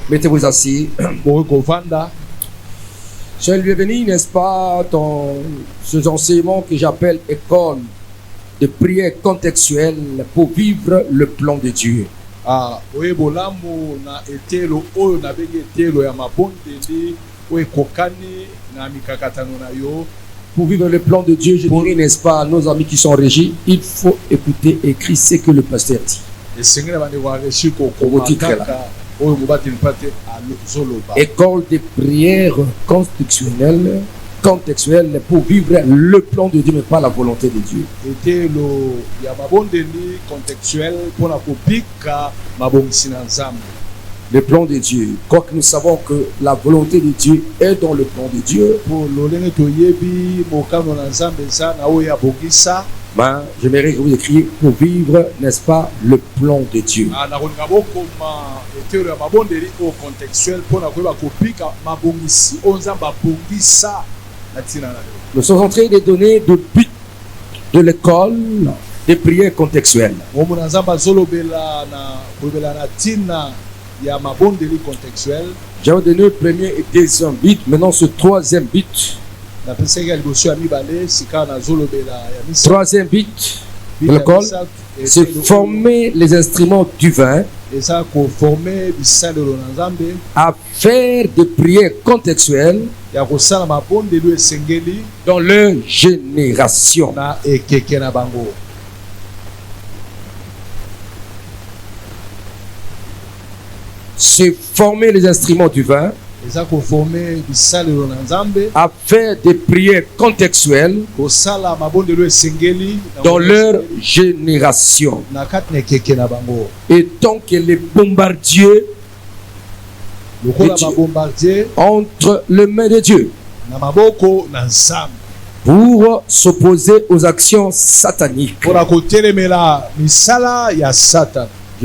Mettez-vous assis. bokovanda. Soyez le bienvenu, n'est-ce pas, dans ces enseignements que j'appelle école de prière contextuelle pour vivre le plan de Dieu. Oyebolamu na etelo oyo na bengi etelo ya mabondeli oyo kokani na mikakatano na yo. Pour vivre le plan de Dieu, je dirais, n'est-ce pas, à nos amis qui sont régis, il faut écouter et écrire ce que le pasteur dit. École de prière contextuelle pour vivre le plan de Dieu, mais pas la volonté de Dieu. Le plan de Dieu. Quoique nous savons que la volonté de Dieu est dans le plan de Dieu. Ben, j'aimerais que vous écriviez pour vivre, n'est-ce pas, le plan de Dieu. Nous sommes en train de donner le but de l'école des prières contextuelles. J'avais donné le premier et deuxième but, maintenant ce troisième but. Troisième but de l'école, c'est former les instruments du vin à faire des prières contextuelles dans leur génération. C'est former les instruments du vin à faire des prières contextuelles dans leur génération. Et tant que les bombardiers entre les mains de Dieu pour s'opposer aux actions sataniques. Je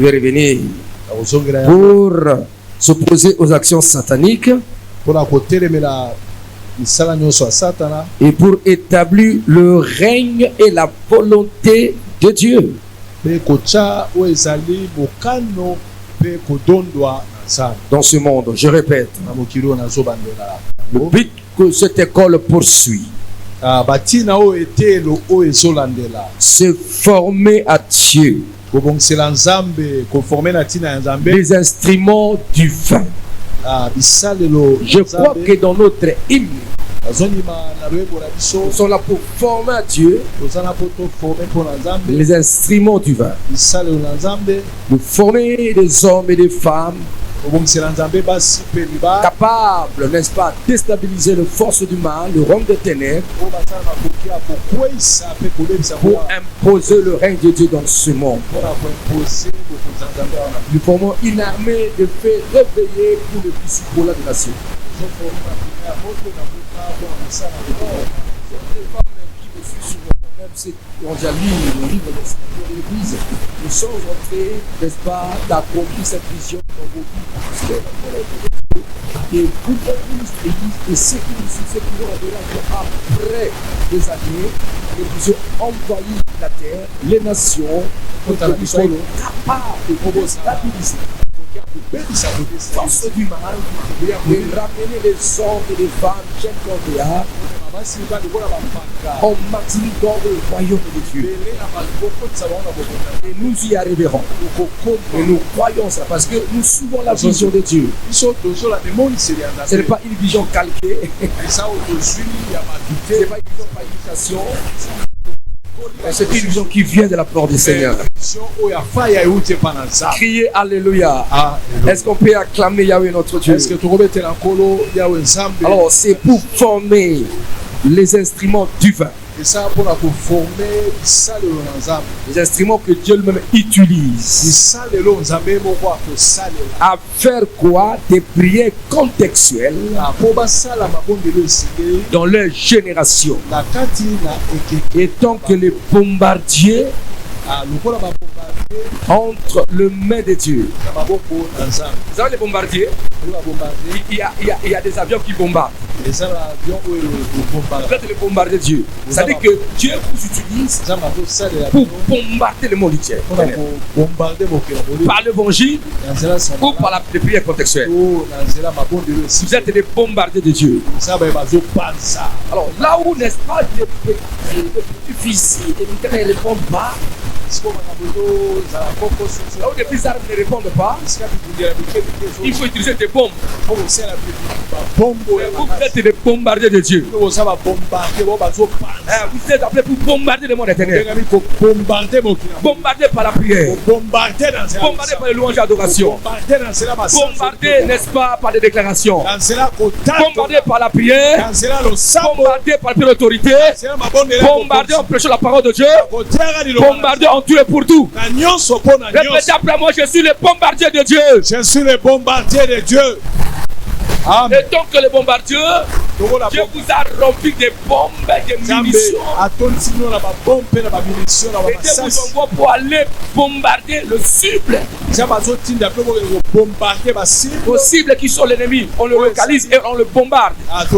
vais revenir. Pour s'opposer aux actions sataniques et pour établir le règne et la volonté de Dieu. Dans ce monde, je répète, le but que cette école poursuit, c'est former à Dieu les instruments du vin. Je crois que dans notre hymne, nous sommes là pour former à Dieu les instruments du vin. Nous former des hommes et des femmes capables, n'est-ce pas, de déstabiliser les forces du mal, le royaume des ténèbres, pour imposer le règne de Dieu dans ce monde. Nous formons une armée de fait réveillée pour le disciple des nations. Même si on a lu le livre de l'Église, nous sommes entrés, n'est-ce pas, d'accomplir cette vision dans vos vies. Et vous l'Église et ceux qui nous suivent, après des années, nous puissions envahir la terre, les nations, pour que nous soyons capables de stabiliser force du mal, de ramener les hommes et les femmes, jeunes coréens, en maximisant le royaume de Dieu. Et nous y arriverons. Et nous croyons ça parce que nous suivons la vision de Dieu. Ce n'est pas une vision calquée. Ce n'est pas une vision par imitation. C'est une vision qui vient de la part du Seigneur. Criez Alléluia. Est-ce qu'on peut acclamer Yahweh notre Dieu? Alors c'est pour former les instruments du vin. Les instruments que Dieu lui-même utilise à faire quoi? Des prières contextuelles dans leur génération. Et tant que les bombardiers entre le main de Dieu. Vous savez les bombardiers? Il y a des avions qui bombardent. eza avion oyo Vous êtes le bombardier de Dieu. C'est-à-dire que Dieu vous utilise pour bombarder le monde entier. Par l'évangile ou par les prières contextuelles. Vous êtes des bombardiers de Dieu. Alors là où, n'est-ce pas, les petits fusils et militaires ne répondent pas, là où les petits armes ne répondent pas, il faut utiliser des bombes. Vous êtes des bombardiers de Dieu. Vous êtes appelés pour bombarder le monde éternel. Bombarder par la prière. Bombarder par les louanges et l'adoration. Bombarder, n'est-ce pas, par les déclarations. Bombarder par la prière. Bombarder par l'autorité. Bombarder en prêchant la parole de Dieu. Bombarder en tout et pour tout. Répétez après moi, je suis le bombardier de Dieu. Je suis le bombardier de Dieu. Amen. Et donc le bombardier, Dieu vous a rempli des bombes, des munitions. Et Dieu vous envoie pour aller bombarder le cible. Vos cibles qui sont l'ennemi, on le localise et on le bombarde. Parce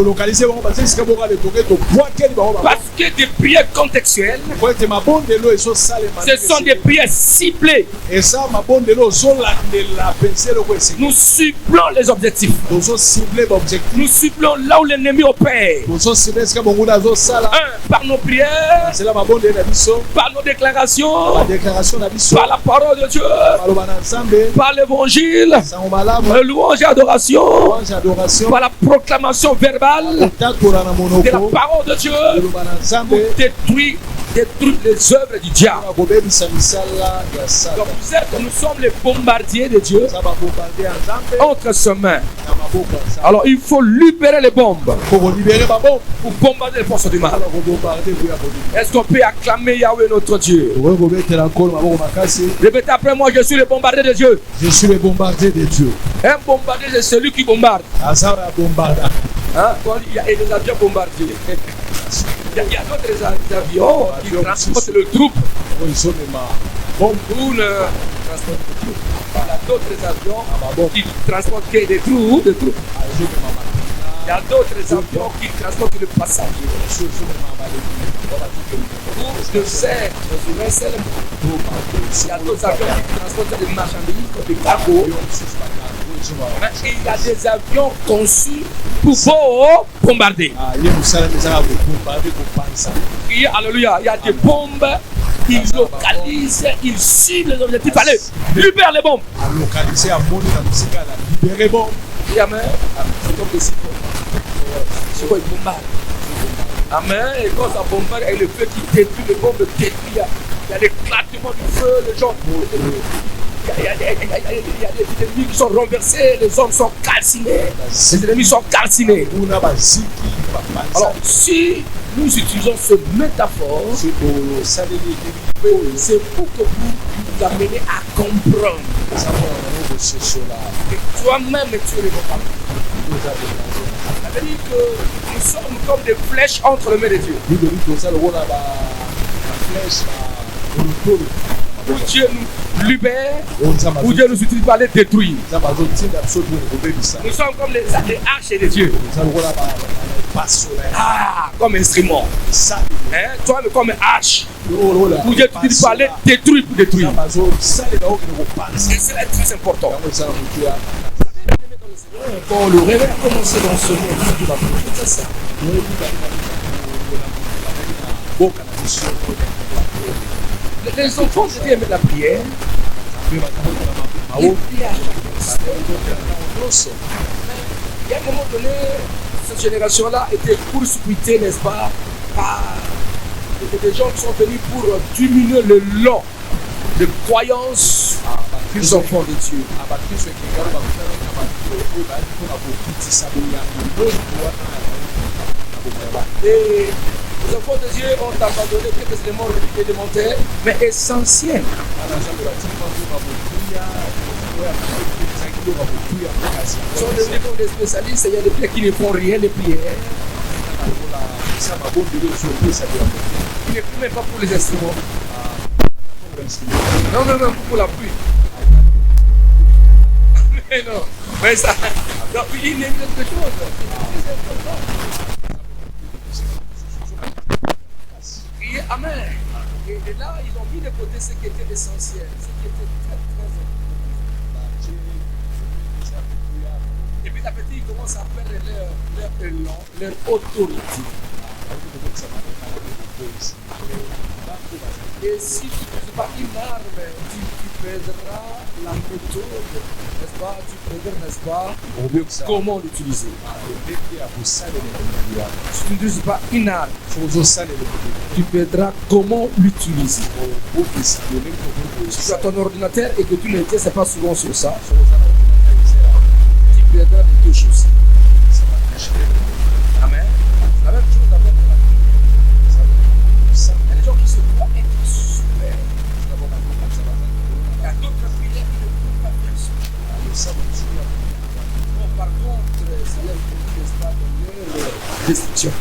que des prières contextuelles, ce sont des prières ciblées. Nous ciblons les objectifs. Nous ciblons là où l'ennemi opère. Par nos prières, par nos déclarations, par la parole de Dieu, par l'évangile, la louange et adoration, par la proclamation verbale de la parole de Dieu, pour détruire les œuvres du diable. Donc nous sommes les bombardiers de Dieu entre ses mains. Alors il faut libérer les bombes pour bombarder les forces du mal. Est-ce qu'on peut acclamer Yahweh notre Dieu? Répétez après moi, je suis le bombardier de Dieu. Je suis le bombardier de Dieu. Un bombardier, c'est celui qui bombarde. Hein? Il y a des avions bombardiers. Il y a d'autres avions qui transportent le troupe. Il y a d'autres avions qui transportent des troupes. Il y a d'autres avions qui transportent le passager. De serre, il y a d'autres avions qui transportent des marchandises, des cargos. Et il y a des avions conçus pour bombarder. Alléluia. Il y a des bombes, ils localisent, ils ciblent les objectifs. Allez, libère les bombes. Amen. C'est comme des cyclones. C'est quoi, ils bombardent. Amen. Et quand ça bombarde, et le feu qui détruit les bombes détruit. Il y a l'éclatement du feu, les gens. Il y a des ennemis qui sont renversés, les hommes sont calcinés. Les ennemis sont calcinés. Alors, si nous utilisons ce métaphore, c'est pour que vous amenez à comprendre que toi-même tu es le bon. Ça veut dire que nous sommes comme des flèches entre les mains de Dieu. Où Dieu nous libère, où Dieu nous utilise pour aller détruire. Nous sommes comme les arches de Dieu. Comme instrument. Toi, comme arche. Où Dieu t'utilise pour aller détruire pour détruire. Et c'est très important. Quand le réveil a commencé dans ce monde, c'est ça. Les enfants de Dieu aiment la prière. Ils prient à chaque instant. Et à un moment donné, cette génération-là était court-circuitée, n'est-ce pas, par des gens qui sont venus pour diminuer le lot de croyances des enfants de Dieu. Et les enfants de Dieu ont abandonné quelques éléments élémentaires, mais essentiels. Ils sont devenus comme des spécialistes, il y a des prières qui ne font rien, les prières. Ils ne prient même pas pour les instruments. Non, pour la pluie. Mais non. Mais ça, donc, il est quelque chose. C'est important. Et amen. Et là, ils ont mis de côté ce qui était essentiel, ce qui était très, très important. Et petit à petit, ils commencent à perdre leur élan, leur autorité. Et si tu ne fais pas une arme, tu perdras la méthode, n'est-ce pas? Tu perdras, n'est-ce pas, comment l'utiliser. Si tu n'utilises pas une arme, tu perdras comment l'utiliser. Si tu as ton ordinateur et que tu ne sais pas souvent sur ça, tu perdras les deux choses. Amen. C'est la même chose avec la vie. Il y a des gens qui se croient être super. Il y a d'autres prières qui ne peuvent pas faire ça. Bon, par contre, c'est là qu'il faut dans leur destruction.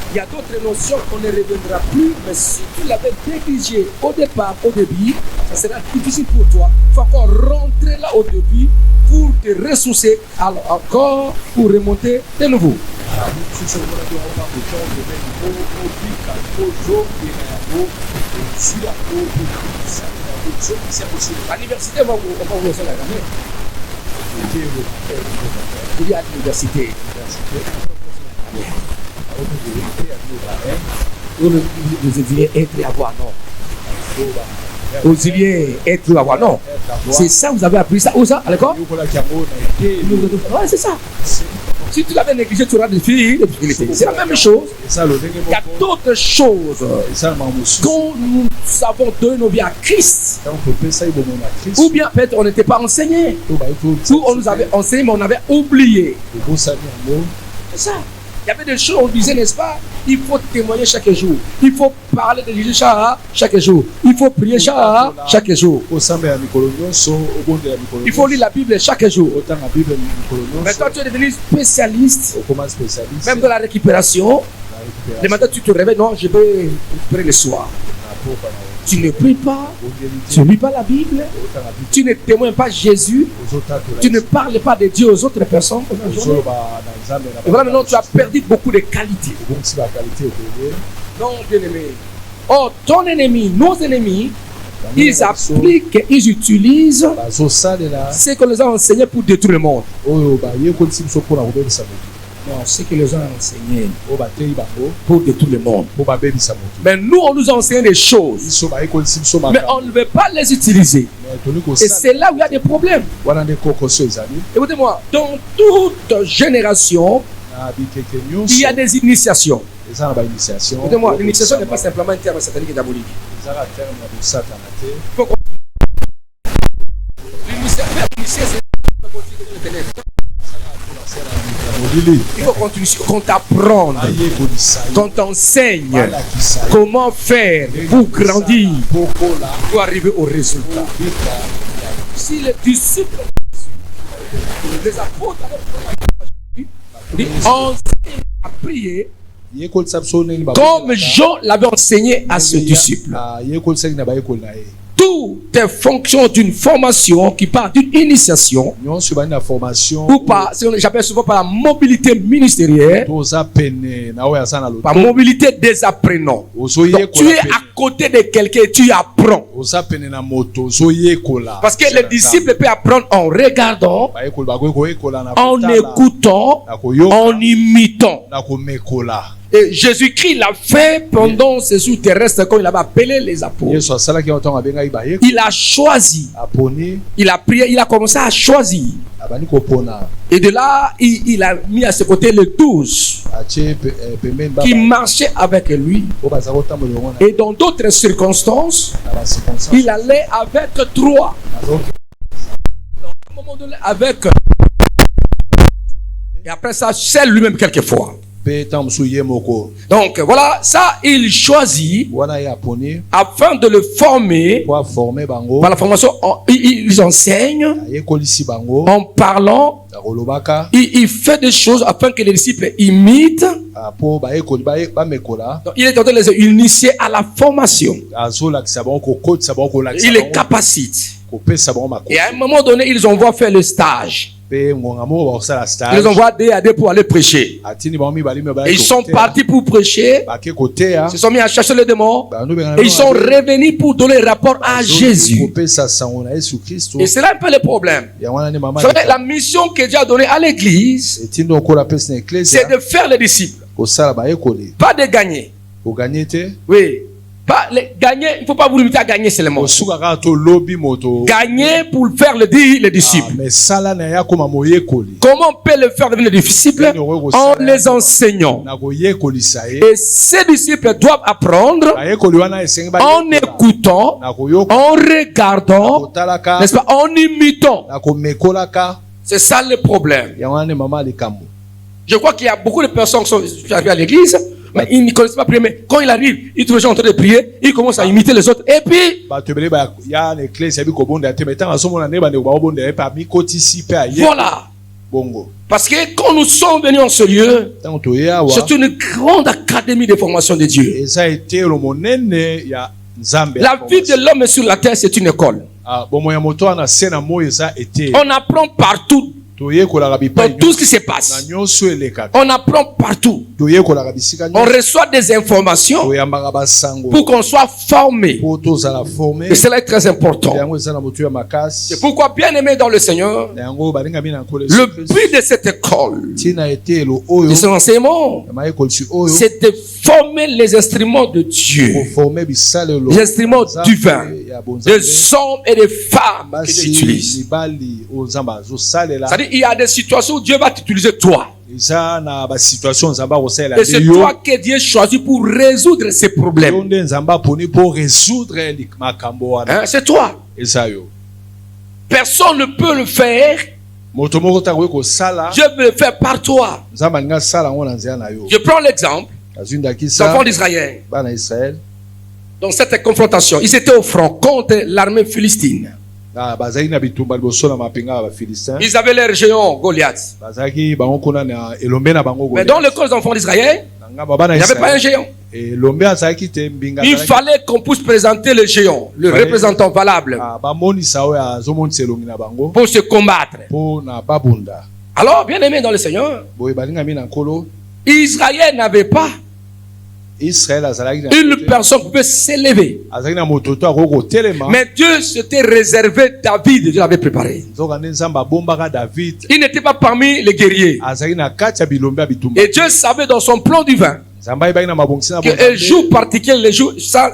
Il y a d'autres notions qu'on ne reviendra plus, mais si tu l'avais négligé au départ, au début, ça sera difficile pour toi. Il faut encore rentrer là au début pour te ressourcer encore, pour remonter de nouveau. À l'université, on va vous faire la gamelle. Il y a l'université. Vous auxiliaires être et avoir, non. Auxiliaires être ou avoir, non. C'est ça, vous avez appris ça. Où ça, à l'école? Ouais, c'est ça. Si tu l'avais négligé, tu auras des difficultés. C'est la même chose. Il y a d'autres choses quand nous avons donné nos vies à Christ. Ou bien peut-être on n'était pas enseigné. Ou on nous avait enseigné, mais on avait oublié. C'est ça. Il y avait des choses, on disait, n'est-ce pas? Il faut témoigner chaque jour. Il faut parler de Jésus chaque jour. Il faut prier chaque jour. Il faut lire la Bible chaque jour. Mais toi, tu es devenu spécialiste, même dans la récupération. Le matin, tu te réveilles, non, je vais récupérer le soir. Tu ne pries pas, tu ne lis pas la Bible, tu ne témoignes pas Jésus, tu ne parles pas de Dieu aux autres personnes. Et voilà, maintenant tu as perdu beaucoup de qualités. Non, bien aimé. Oh, ton ennemi, nos ennemis, ils appliquent, ils utilisent ce que les a enseigné pour détruire le monde. Non, ce que les gens ont enseigné pour détruire le monde. Mais nous, on nous a enseigné des choses, mais on ne veut pas les utiliser. Et c'est là où il y a des problèmes. Écoutez-moi, dans toute génération, il y a des initiations. Écoutez-moi, l'initiation n'est pas simplement un terme satanique et diabolique. L'initiation, c'est il faut qu'on t'apprenne, qu'on t'enseigne comment faire pour grandir, pour arriver au résultat. Si les disciples, les apôtres enseignent à prier comme Jean l'avait enseigné à ses disciples. Toutes les fonctions d'une formation qui part d'une initiation ou par, j'appelle souvent par la mobilité ministérielle, par mobilité des apprenants. Donc, tu es à côté de quelqu'un et tu apprends. Parce que les disciples peuvent apprendre en regardant, en écoutant, en imitant. Et Jésus-Christ l'a fait pendant ses jours terrestres quand il avait appelé les apôtres. Il a choisi. Il a prié, il a commencé à choisir. Et de là, il a mis à ses côtés les 12 qui marchaient avec lui. Et dans d'autres circonstances, il allait avec 3. À un moment donné, avec. Et après ça, seul lui-même quelquefois. Donc voilà, ça il choisit afin de le former. Par la formation, ils enseignent en parlant. Il fait des choses afin que les disciples imitent. Donc, il est en train de les initier à la formation. Il les capacite. Et à un moment donné, ils envoient faire le stage. Ils envoient D à D pour aller prêcher. Et ils sont partis pour prêcher. Ils se sont mis à chercher les démons. Et ils sont revenus pour donner rapport à Jésus. Et c'est là un peu le problème. Vous savez, la mission que Dieu a donnée à l'église, c'est de faire les disciples. Pas de gagner. Oui. Pas les gagner, il ne faut pas vous limiter à gagner seulement. Gagner pour faire les disciples. Comment on peut le faire devenir des disciples? En les enseignant. Et ces disciples doivent apprendre en écoutant, en regardant, n'est-ce pas, en imitant. C'est ça le problème. Je crois qu'il y a beaucoup de personnes qui sont arrivées à l'église. Mais ils ne connaissent pas prier. Mais quand il arrive, il trouve les gens en train de prier, il commence à imiter les autres. Et puis, voilà. Parce que quand nous sommes venus en ce lieu, c'est une grande académie de formation de Dieu. La vie de l'homme sur la terre, c'est une école. On apprend partout. Dans tout ce qui se passe, on apprend partout. On reçoit des informations pour qu'on soit formé. Et cela est très important. C'est pourquoi, bien aimé dans le Seigneur, le but de cette école, de cet enseignement, c'est de former les instruments de Dieu, les instruments divins, des hommes et des femmes que Dieu utilise. C'est-à-dire, il y a des situations où Dieu va t'utiliser toi. Et c'est toi que Dieu choisit pour résoudre ces problèmes. Hein, c'est toi. Personne ne peut le faire. Dieu veut le faire par toi. Je prends l'exemple des enfants d'Israël. Dans cette confrontation, ils étaient au front contre l'armée philistine. Ils avaient leur géant Goliath. Mais dans le cas des enfants d'Israël, il n'y avait pas un géant. Il fallait qu'on puisse présenter le géant, le représentant valable, pour se combattre. Alors, bien aimé dans le Seigneur, Israël n'avait pas une personne pouvait s'élever. Mais Dieu s'était réservé David. Dieu l'avait préparé. Il n'était pas parmi les guerriers. Et Dieu savait dans son plan divin qu'un jour particulier,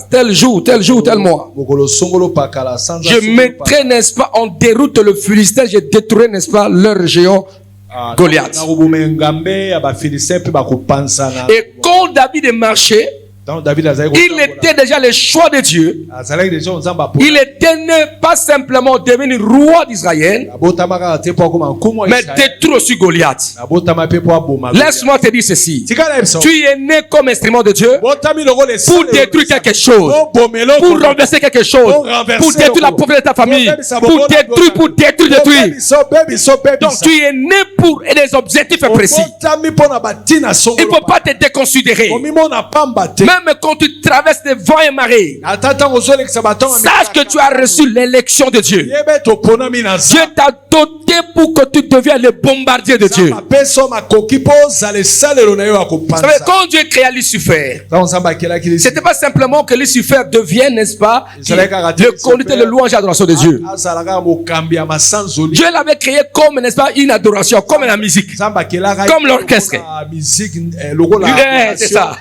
tel jour, tel mois, je mettrai, n'est-ce pas, en déroute le Philistin, je détruirai, n'est-ce pas, leur géant Goliath. Et quand David est marché, il était déjà le choix de Dieu. Il était pas simplement devenu roi d'Israël, mais détruire aussi Goliath. Laisse-moi te dire ceci. Tu es né comme instrument de Dieu pour détruire quelque chose, pour renverser quelque chose, pour détruire la pauvreté de ta famille, pour détruire. Donc tu es né pour des objectifs précis. Il ne faut pas te déconsidérer. Même quand tu traverses des vents et marées, sache que tu as reçu l'élection de Dieu. Dieu t'a doté pour que tu deviennes le bombardier de Dieu. Vous savez, quand Dieu créa Lucifer, c'était pas simplement que Lucifer devienne, n'est-ce pas, le conducteur de louange et adoration de Dieu. Dieu l'avait créé comme, n'est-ce pas, une adoration, comme la musique, comme l'orchestre. C'est ça.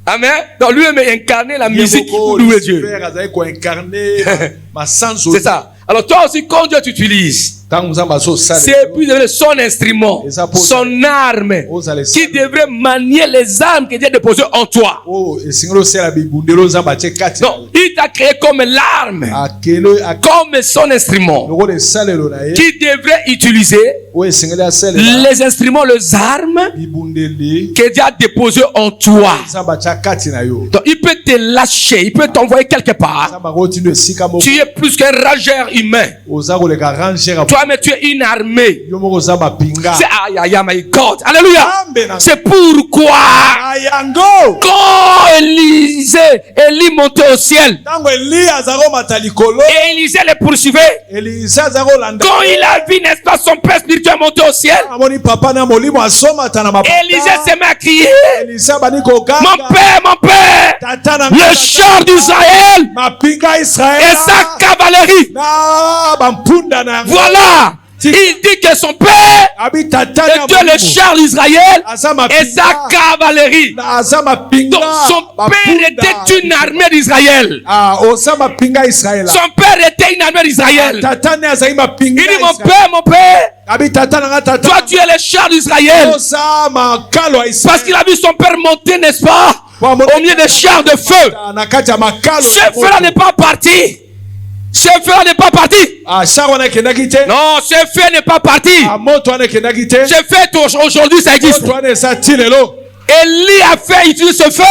Amen. Donc lui-même incarné la musique pour louer Dieu. C'est ça. Alors toi aussi, quand Dieu t'utilise, c'est puis son instrument, son arme, qui devrait manier les armes que Dieu a déposées en toi. Donc, il t'a créé comme l'arme, comme son instrument, qui devrait utiliser les instruments, les armes que Dieu a déposées en toi. Donc, il peut te lâcher, il peut t'envoyer quelque part. Tu es plus qu'un rageur humain. Toi, Toi-même, tu es une armée. Yo moko za mapinga. C'est aïe, aïe, aïe, my God. Alléluia. C'est pourquoi Ayango. quand Élie montait au ciel, Tango Eli azaro matalikolo. et Élisée les poursuivait, Elisa azaro landa. quand il a vu, n'est-ce pas, son père spirituel monter au ciel, Amoni papa na molimo asoma tana mapata. Élisée s'est mis à crier, Elisa baniko gaga. mon père, Tatana le char d'Israël mapinga Israël. et sa cavalerie. Na bampunda na. Voilà. Il dit que son père Abi tatana était le char d'Israël et sa cavalerie. Na azama pinga. Donc son père était une armée d'Israël. Ah, osama pinga Israël. Son père était une armée d'Israël. Tatana azama Il pinga. dit mon père, Abi tatana nga tatana. toi tu es le char d'Israël. Osama kalo Israël. Parce qu'il a vu son père monter, n'est-ce pas, au milieu des chars de feu. Ce feu-là n'est pas parti. Ce feu n'est pas parti. Non, ce feu n'est pas parti. Ce feu aujourd'hui ça existe. Élie a fait utiliser ce feu.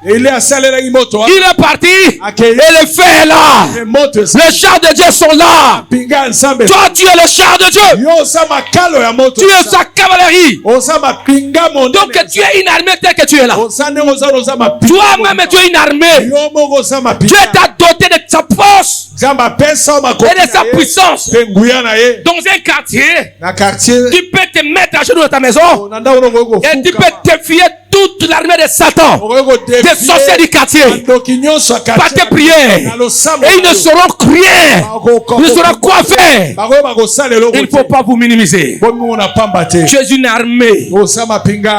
Il est parti. Et le feu est là. Les chars de Dieu sont là. Toi tu es le char de Dieu. Tu es sa cavalerie. Donc tu es une armée telle que tu es là. Toi-même tu es une armée. Dieu t'a doté de sa force et de sa puissance. Dans un quartier, tu peux te mettre à genoux dans ta maison et tu peux défier toute l'armée de Satan, des sorciers du quartier, par tes prières. Et ils ne sauront rien. Ils ne sauront quoi faire. Il ne faut pas vous minimiser. Tu es une armée.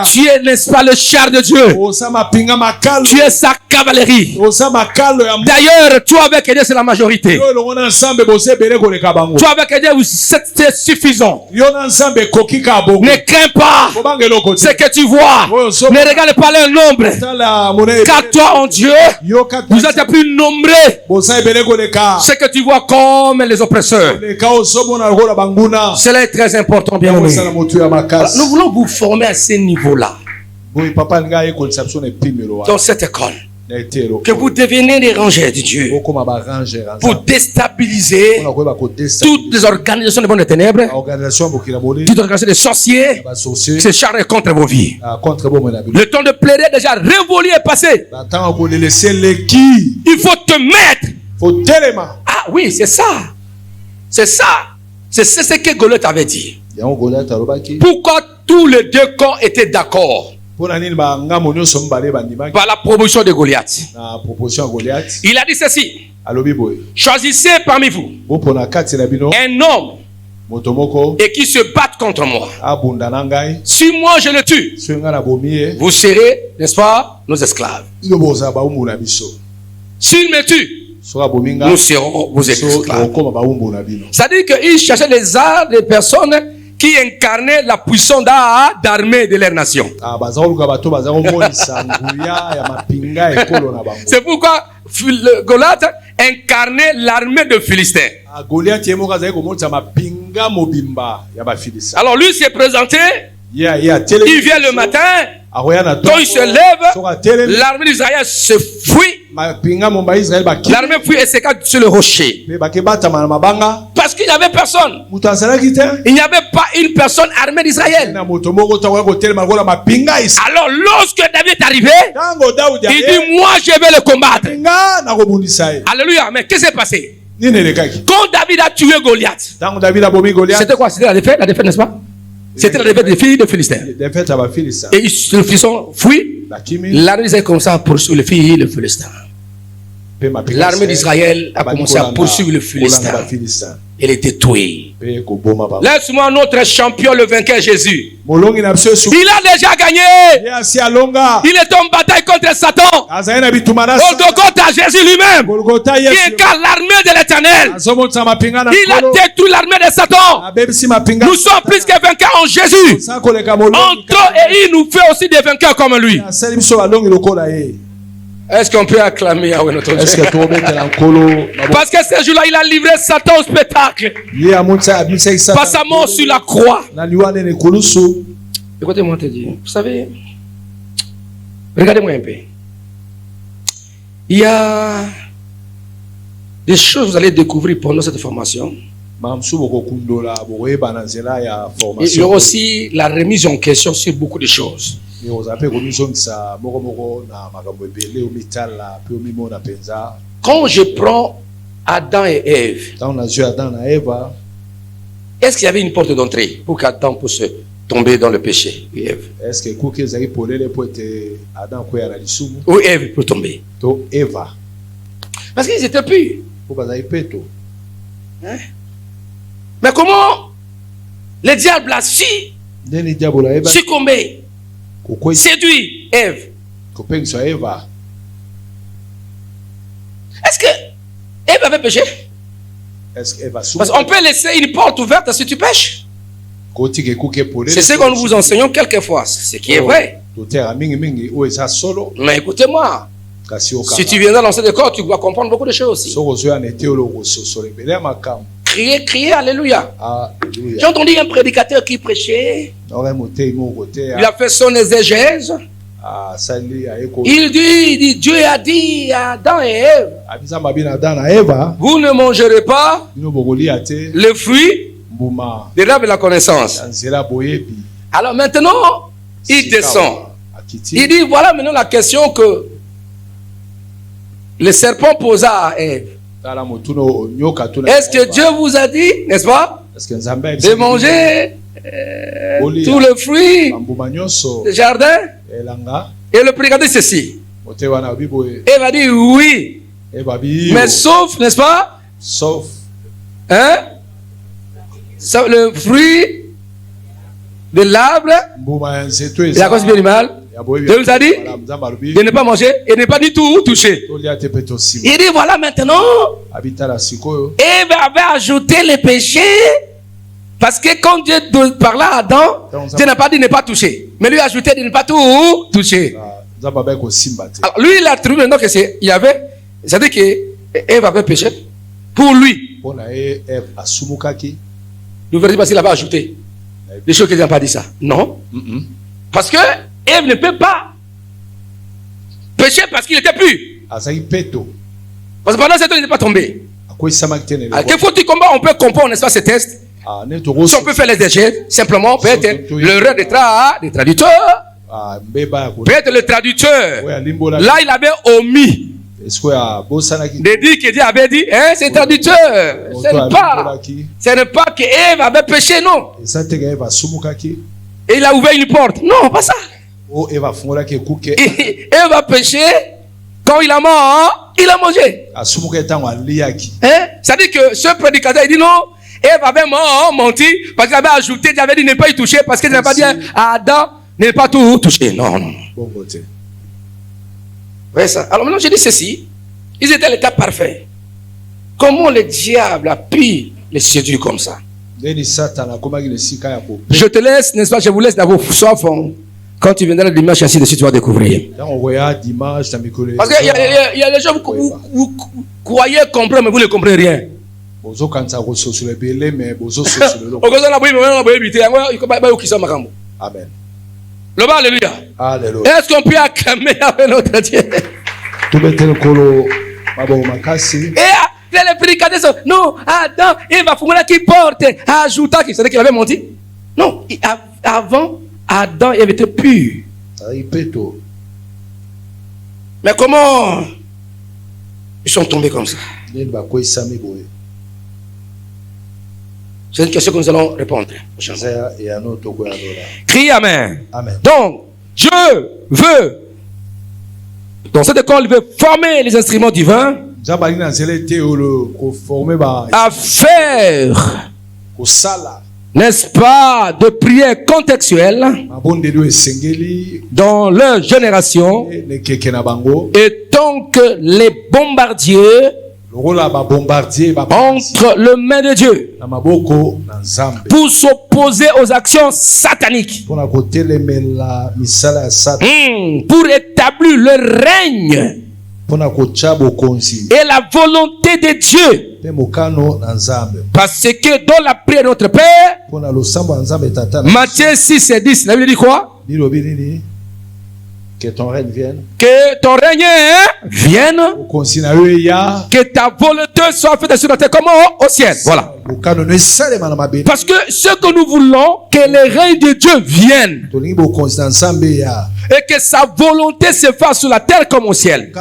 Tu es, n'est-ce pas, le char de Dieu. Tu es sa cavalerie. D'ailleurs, toi avec Dieu, c'est la majorité. Toi avec Dieu, c'est suffisant. Ne crains pas ce que tu vois. Ne regarde pas leur nombre. Car toi en Dieu, vous êtes plus nombreux. Ce que tu vois comme les oppresseurs. Cela est très important, bien aimé. Nous voulons vous former à ce niveau-là. Dans cette école. Que vous devenez des rangers de Dieu pour déstabiliser toutes les organisations des bonnes des ténèbres, toutes les organisations des sorciers, ces charges contre vos vies. Le temps de plaider déjà révolu est passé. Il faut te mettre. Ah oui, c'est ça. C'est ça. C'est ce que Goliath avait dit. Pourquoi tous les deux camps étaient d'accord par la proposition de Goliath? Il a dit ceci: choisissez parmi vous un homme et qui se batte contre moi. Si moi je le tue, vous serez, n'est-ce pas, nos esclaves. S'il me tue, nous serons vos esclaves. C'est-à-dire qu'il cherchait les arts des personnes qui incarnaient la puissance d'armée de leur nation. C'est pourquoi Goliath incarnait l'armée de Philistins. Alors lui s'est présenté. Il vient le matin. Quand il se lève, l'armée d'Israël se fuit. L'armée fuit et s'écarte sur le rocher. Parce qu'il n'y avait personne. Il n'y avait pas une personne armée d'Israël. Alors lorsque David est arrivé, il dit: moi je vais le combattre. Alléluia. Mais qu'est-ce qui s'est passé? Quand David a tué Goliath, c'était quoi? C'était la défaite, n'est-ce pas? C'était la défaite des filles de Philistins. Et les Philistins fuient. L'armée d'Israël commence à poursuivre les filles de Philistins. L'armée d'Israël a commencé à poursuivre le Philistin. Elle était tuée. Laisse-moi notre champion, le vainqueur Jésus. Il a déjà gagné. Il est en bataille contre Satan. Golgotha, Jésus lui-même, qui incarne l'armée de l'Éternel. Il a détruit l'armée de Satan. Nous sommes plus que vainqueurs en Jésus. Entre et il nous fait aussi des vainqueurs comme lui. Est-ce qu'on peut acclamer Yahweh notre Dieu? Parce que ce jour-là, il a livré Satan au spectacle. Par sa mort sur la croix. Écoutez-moi te dire, vous savez, regardez-moi un peu. Il y a des choses que vous allez découvrir pendant cette formation. Il y aura aussi la remise en question sur beaucoup de choses. Quand je prends Adam et Ève, est-ce qu'il y avait une porte d'entrée pour qu'Adam puisse tomber dans le péché? Ève. Ou Ève peut tomber? Parce qu'ils étaient purs. Hein? Mais comment le diable a su succomber, séduit Ève? Est-ce que Ève avait péché? Parce qu'on peut laisser une porte ouverte si tu pêches. C'est ce que nous vous enseignons quelquefois, ce qui est vrai. Mais écoutez-moi, si tu viens dans l'ancien décor, tu dois comprendre beaucoup de choses aussi. Criez, alléluia. J'ai entendu un prédicateur qui prêchait. Il a fait son exégèse. Il dit, Dieu a dit à Adam et Ève, vous ne mangerez pas le fruit de l'arbre de la connaissance. Alors maintenant, il descend. Il dit, voilà maintenant la question que le serpent posa à Ève. Est-ce que Dieu vous a dit, n'est-ce pas, de manger tous les fruits du jardin? Et le prédicateur dit ceci. Ève a dit oui. Mais sauf, n'est-ce pas? Sauf. Hein? Le fruit de l'arbre. Il a cause bien du mal. Dieu nous a dit de ne pas manger et de ne pas du tout toucher. Il dit voilà maintenant. Ève avait ajouté le péché. Parce que quand Dieu parlait à Adam, Dieu n'a pas dit de ne pas toucher. Mais lui a ajouté de ne pas tout toucher. Alors lui, il a trouvé maintenant que il y avait. C'est-à-dire que Ève avait péché pour lui. Ne verrez pas s'il avait ajouté des choses qu'il n'a pas dit ça. Non. Parce que Ève ne peut pas pécher parce qu'il était pur. Parce que pendant ce temps, il n'était pas tombé. Alors, qu'il faut-il combattre? On peut comprendre, n'est-ce pas, ce test? Si on peut faire les déchets, simplement, peut-être l'erreur des traducteurs. Peut-être le traducteur. Là, il avait omis de dire que Dieu avait dit, hein, c'est traducteur. Ce n'est pas que Ève avait péché, non. Et il a ouvert une porte. Non, pas ça. Ève a péché. Quand il a mort, il a mangé. Hein? C'est-à-dire que ce prédicateur, il dit non. Ève avait menti parce qu'il avait ajouté, il avait dit ne pas y toucher parce qu'il n'a pas dit à Adam ne pas tout toucher. Non. Ouais, ça. Alors maintenant je dis ceci, ils étaient l'état parfait. Comment le diable a pu les séduire comme ça? Je te laisse, n'est-ce pas? Je vous laisse d'avoir soif. Quand tu viendras le dimanche ainsi de suite, tu vas découvrir. Parce qu'il y a des gens vous croyez comprendre, mais vous ne comprenez rien. Amen. Alléluia. Est-ce qu'on peut acclamer avec notre Dieu? Et les prédicateurs, non, Adam, il va fouiller qui porte, ajouta, c'est-à-dire qu'il avait menti. Non, avant, Adam il était pur. Mais comment ils sont tombés comme ça? C'est une question que nous allons répondre. Crie Amen. Amen. Donc, Dieu veut, dans cette école, il veut former les instruments divins à faire, n'est-ce pas, de prières contextuelles dans leur génération, et tant que les bombardiers entre le main de Dieu pour s'opposer aux actions sataniques, pour établir le règne et la volonté de Dieu. Parce que dans la prière de notre Père, Matthieu 6 et 10, la Bible dit quoi? Que ton règne vienne. Que ton règne vienne. Que ta volonté soit faite sur la terre comme au ciel. Voilà. Parce que ce que nous voulons, que le règne de Dieu vienne. Et que sa volonté se fasse sur la terre comme au ciel.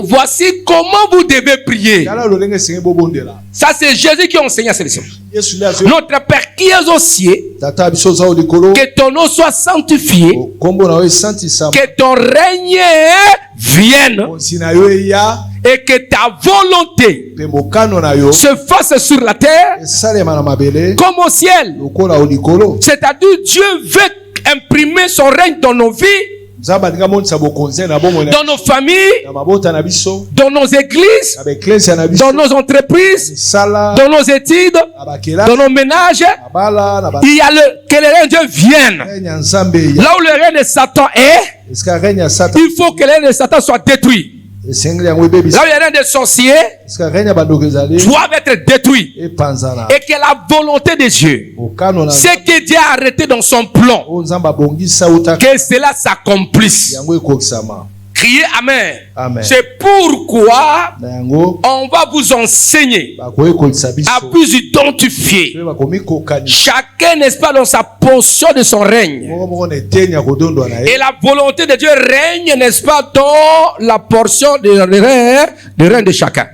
Voici comment vous devez prier. Ça, c'est Jésus qui a enseigné à cette leçon. Notre Père qui es aux cieux, que ton nom soit sanctifié, que ton règne vienne, et que ta volonté se fasse sur la terre comme au ciel. C'est-à-dire, Dieu veut imprimer son règne dans nos vies, dans nos familles, dans nos églises, dans nos entreprises, dans nos études, dans nos ménages. Il y a que le règne de Dieu vienne. Là où le règne de Satan est, il faut que le règne de Satan soit détruit. Là où il y a rien de sorciers doivent être détruits. Et que la volonté de Dieu, ce que Dieu a arrêté dans son plan, que cela s'accomplisse. Criez Amen. Amen. C'est pourquoi on va vous enseigner à vous identifier. Chacun, n'est-ce pas, dans sa portion de son règne. Et la volonté de Dieu règne, n'est-ce pas, dans la portion de règne de chacun.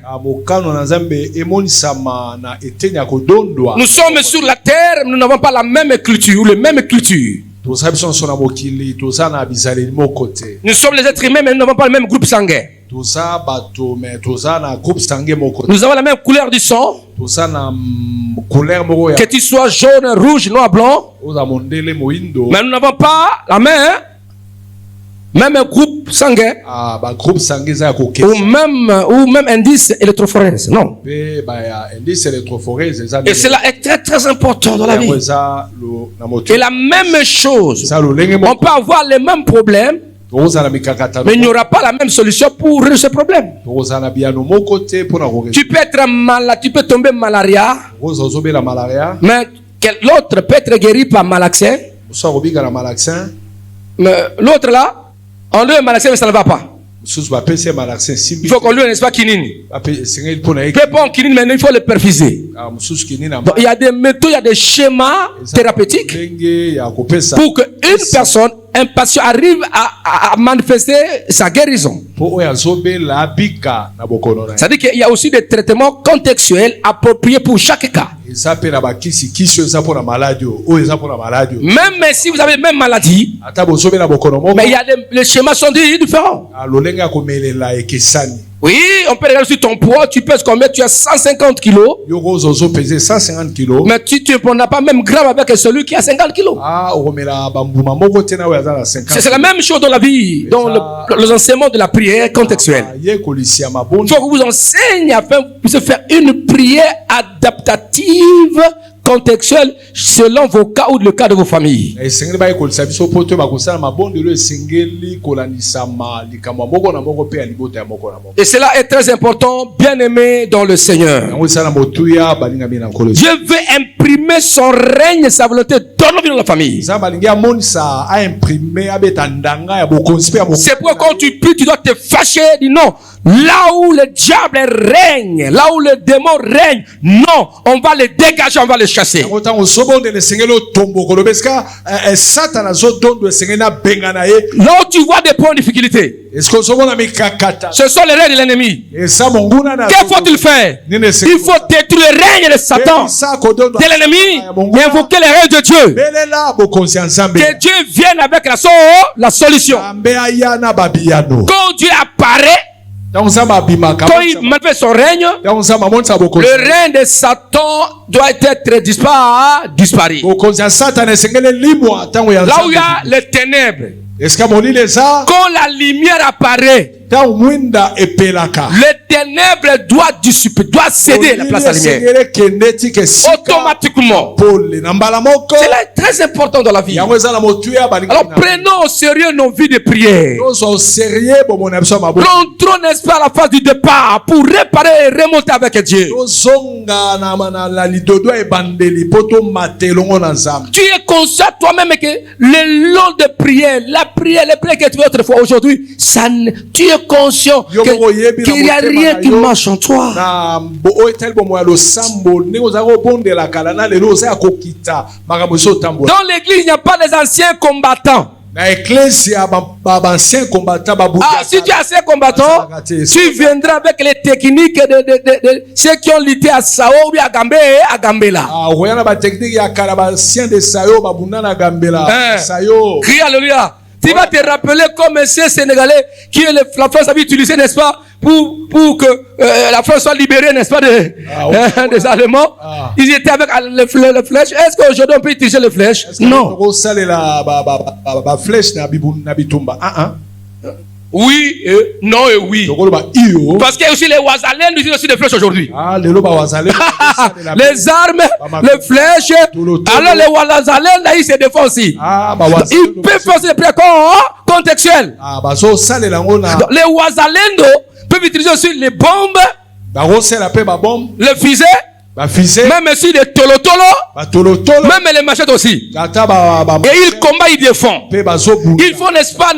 Nous sommes sur la terre, nous n'avons pas la même culture ou le même culture. Nous sommes les êtres humains, mais nous n'avons pas le même groupe sanguin. Nous avons la même couleur du sang. Que tu sois jaune, rouge, noir, blanc. Mais nous n'avons pas la même groupe sanguin. Ou même indice électrophorèse. Non. Et cela est très très important dans la vie. Et la même chose. On peut avoir les mêmes problèmes, mais il n'y aura pas la même solution pour résoudre ce problème. Tu peux être malade, tu peux tomber malaria, mais l'autre peut être guéri par malaxin. Mais l'autre là, on lui a malaxin, mais ça ne va pas. Il faut qu'on lui n'est-ce pas kinini. Il peut pas en kinini, mais il faut le perfuser. Donc, il y a des méthodes, il y a des schémas thérapeutiques pour qu'une personne, un patient arrive à manifester sa guérison. C'est-à-dire qu'il y a aussi des traitements contextuels appropriés pour chaque cas. Même si vous avez la même maladie, mais il y a les schémas sont différents. Oui, on peut regarder sur ton poids, tu pèses combien, tu as 150 kilos. Mais tu n'as pas même grave avec celui qui a 50 kilos. C'est la même chose dans la vie, dans les enseignements de la prière contextuelle. Il faut que vous enseigne afin que vous puissiez faire une prière adaptative, contextuelle, selon vos cas ou le cas de vos familles. Et cela est très important, bien aimé dans le Seigneur. Dieu veut imprimer son règne et sa volonté dans nos vies, dans la famille. C'est pourquoi quand tu pries, tu dois te fâcher, dis non. Là où le diable règne, là où le démon règne, non, on va les dégager, on va les chasser. Là où tu vois des points de difficulté, ce sont les règnes de l'ennemi. Que faut-il faire? Il faut détruire le règne de Satan, de l'ennemi, et invoquer le règne de Dieu. Que Dieu vienne avec la solution. Quand Dieu apparaît, quand il manifeste son règne, le règne de Satan doit être disparu. Là où il y a les ténèbres, quand la lumière apparaît, Les ténèbres doivent céder la place à la lumière. Automatiquement. Cela est très important dans la vie. Alors prenons au sérieux nos vies de prière. Rentrons, n'est-ce pas, à la phase du départ pour réparer et remonter avec Dieu. Tu es conscient toi-même que le long de prière, les prières que tu fais autrefois, aujourd'hui, tu es conscient qu'il n'y a rien qui marche en toi. Dans l'église, il n'y a pas des anciens combattants. Ah, si tu es ancien combattant, tu viendras avec les techniques de ceux qui ont lutté à Sao ou à Gambé et à Gambela. Crie alléluia. Tu vas te rappeler comme ces Sénégalais qui la France avait utilisé, n'est-ce pas, pour que la France soit libérée, n'est-ce pas, des Allemands. Ils étaient avec les flèches. Est-ce qu'aujourd'hui on peut utiliser les flèches? Non. Oui, non et oui. Parce qu'il y a aussi les Ouazalènes, ils utilisent aussi des flèches aujourd'hui. Les armes, les flèches. Alors les Ouazalènes, là, ils se défendent aussi. Ils peuvent faire des prières contextuelles. Les Ouazalènes peuvent utiliser aussi les bombes, les fusées. Même aussi les tolotolo, même les machettes aussi. Et ils combattent, ils défendent. Il faut, n'est-ce pas,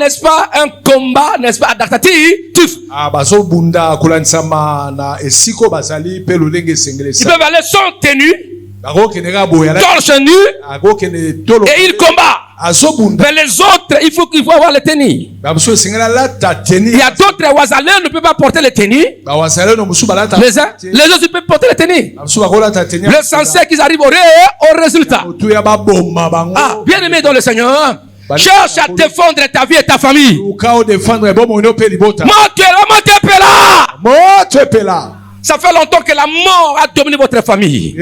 un combat, n'est-ce pas, adaptatif. Ils peuvent aller sans tenue, torse nu, et ils combattent. Mais les autres, il faut avoir les tenues. Il y a d'autres Ouazalènes ne peuvent pas porter les tenues. Les autres, ils peuvent porter les tenues. L'essentiel qu'ils arrivent au résultat. Ah, bien aimé dans le Seigneur, cherche à défendre ta vie et ta famille. Ça fait longtemps que la mort a dominé votre famille.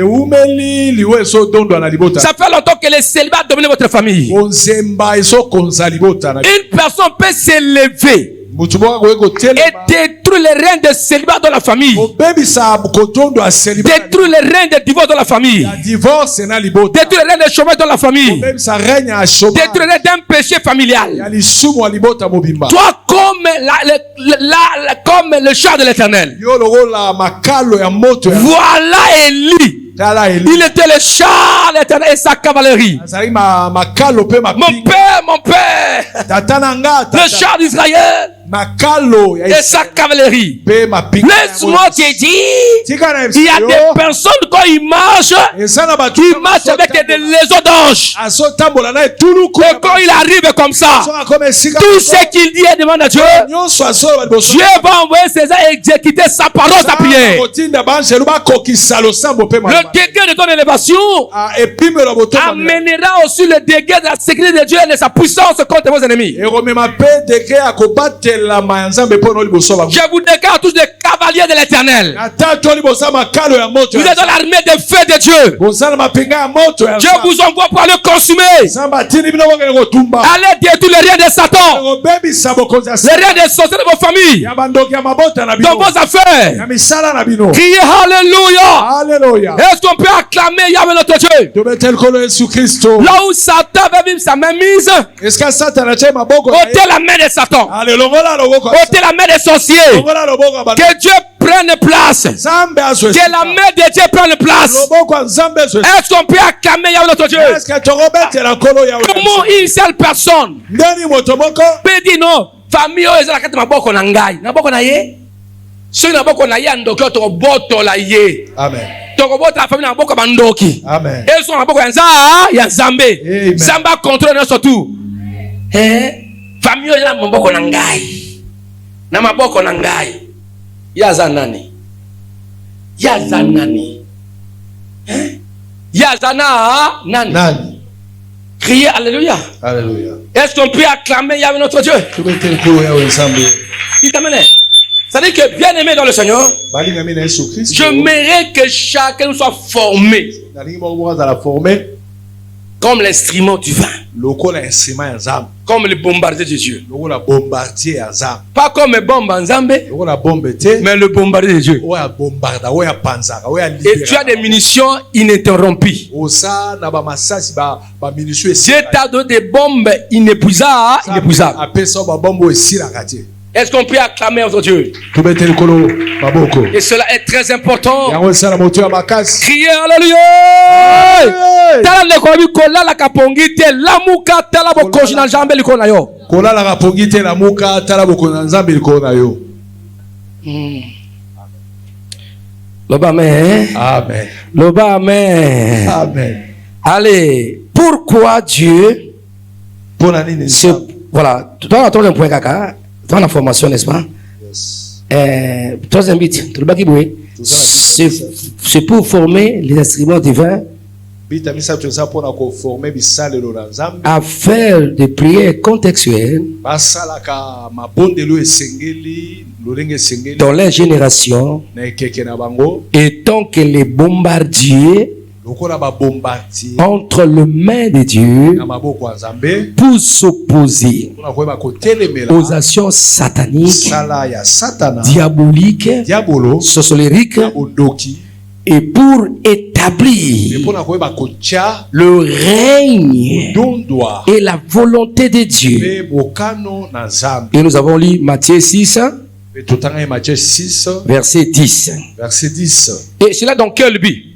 Ça fait longtemps que le célibat a dominé votre famille. Une personne peut s'élever et détruire les règnes de célibat dans la famille. Détruire les règnes de divorce dans la famille. Détruire les règnes de chômage dans la famille. Détruire les règnes d'un péché familial. Toi, comme le char de l'Éternel. Voilà Élie. Il était le char de l'Éternel et sa cavalerie. Mon père, le char d'Israël et sa cavalerie. Laisse-moi te dire, il y a des personnes quand ils marchent avec des lésions d'ange. Et quand il arrive comme ça, tout ce qu'il dit et demande à Dieu, Dieu va envoyer ses anges exécuter sa parole, sa prière. Le degré de ton élévation amènera aussi le degré de la sécurité de Dieu et de sa puissance contre vos ennemis. Je vous déclare tous des cavaliers de l'Éternel. Vous êtes dans l'armée des feux de Dieu. Dieu vous envoie pour aller consumer. Allez détruire les riens de Satan, les riens des sorciers de vos familles, dans vos affaires. Criez Alléluia. Est-ce qu'on peut acclamer Yahweh notre Dieu? Là où Satan avait mis sa main mise, ôtez la main de Satan, ôtez la main des sorciers. Que Dieu prenne place. Que la main de Dieu prenne place. Est-ce qu'on peut acclamer Yahweh notre Dieu? Comment une seule personne peut dire non? Famille est la carte maboko na ngai. Maboko na ye. Si maboko na ye andoki to boto la ye. Amen. To boto la famille na maboko bandoki. Amen. Et son maboko ya Nzambe. Nzamba contrôle notre tout. Famille est la maboko na ngai. Na maboko na ngai. Yaza nani? Criez Alléluia. Alléluia. Est-ce qu'on peut acclamer Yahweh notre Dieu? Il t'amène. C'est-à-dire que bien aimé dans le Seigneur, j'aimerais que chacun soit formé comme l'instrument du vin. Comme le bombardier de Dieu. bombardier Pas comme les bombes en Zambé, mais le bombardier de Dieu. Et tu as des munitions ininterrompues. Dieu t'a donné des bombes inépuisables. Est-ce qu'on peut acclamer notre Dieu? Et cela est très important. Criez Alléluia. Amen. Amen. Allez, pourquoi Dieu voilà, tu dois attendre un point caca. Dans la formation, n'est-ce pas? Yes. Troisième but, c'est pour former les instruments divins à faire des prières contextuelles dans les générations, et tant que les bombardiers entre les mains de Dieu pour s'opposer aux actions sataniques, diaboliques, sorcelériques, et pour établir le règne et la volonté de Dieu. Et nous avons lu Matthieu 6, verset 10. Et cela dans quel but?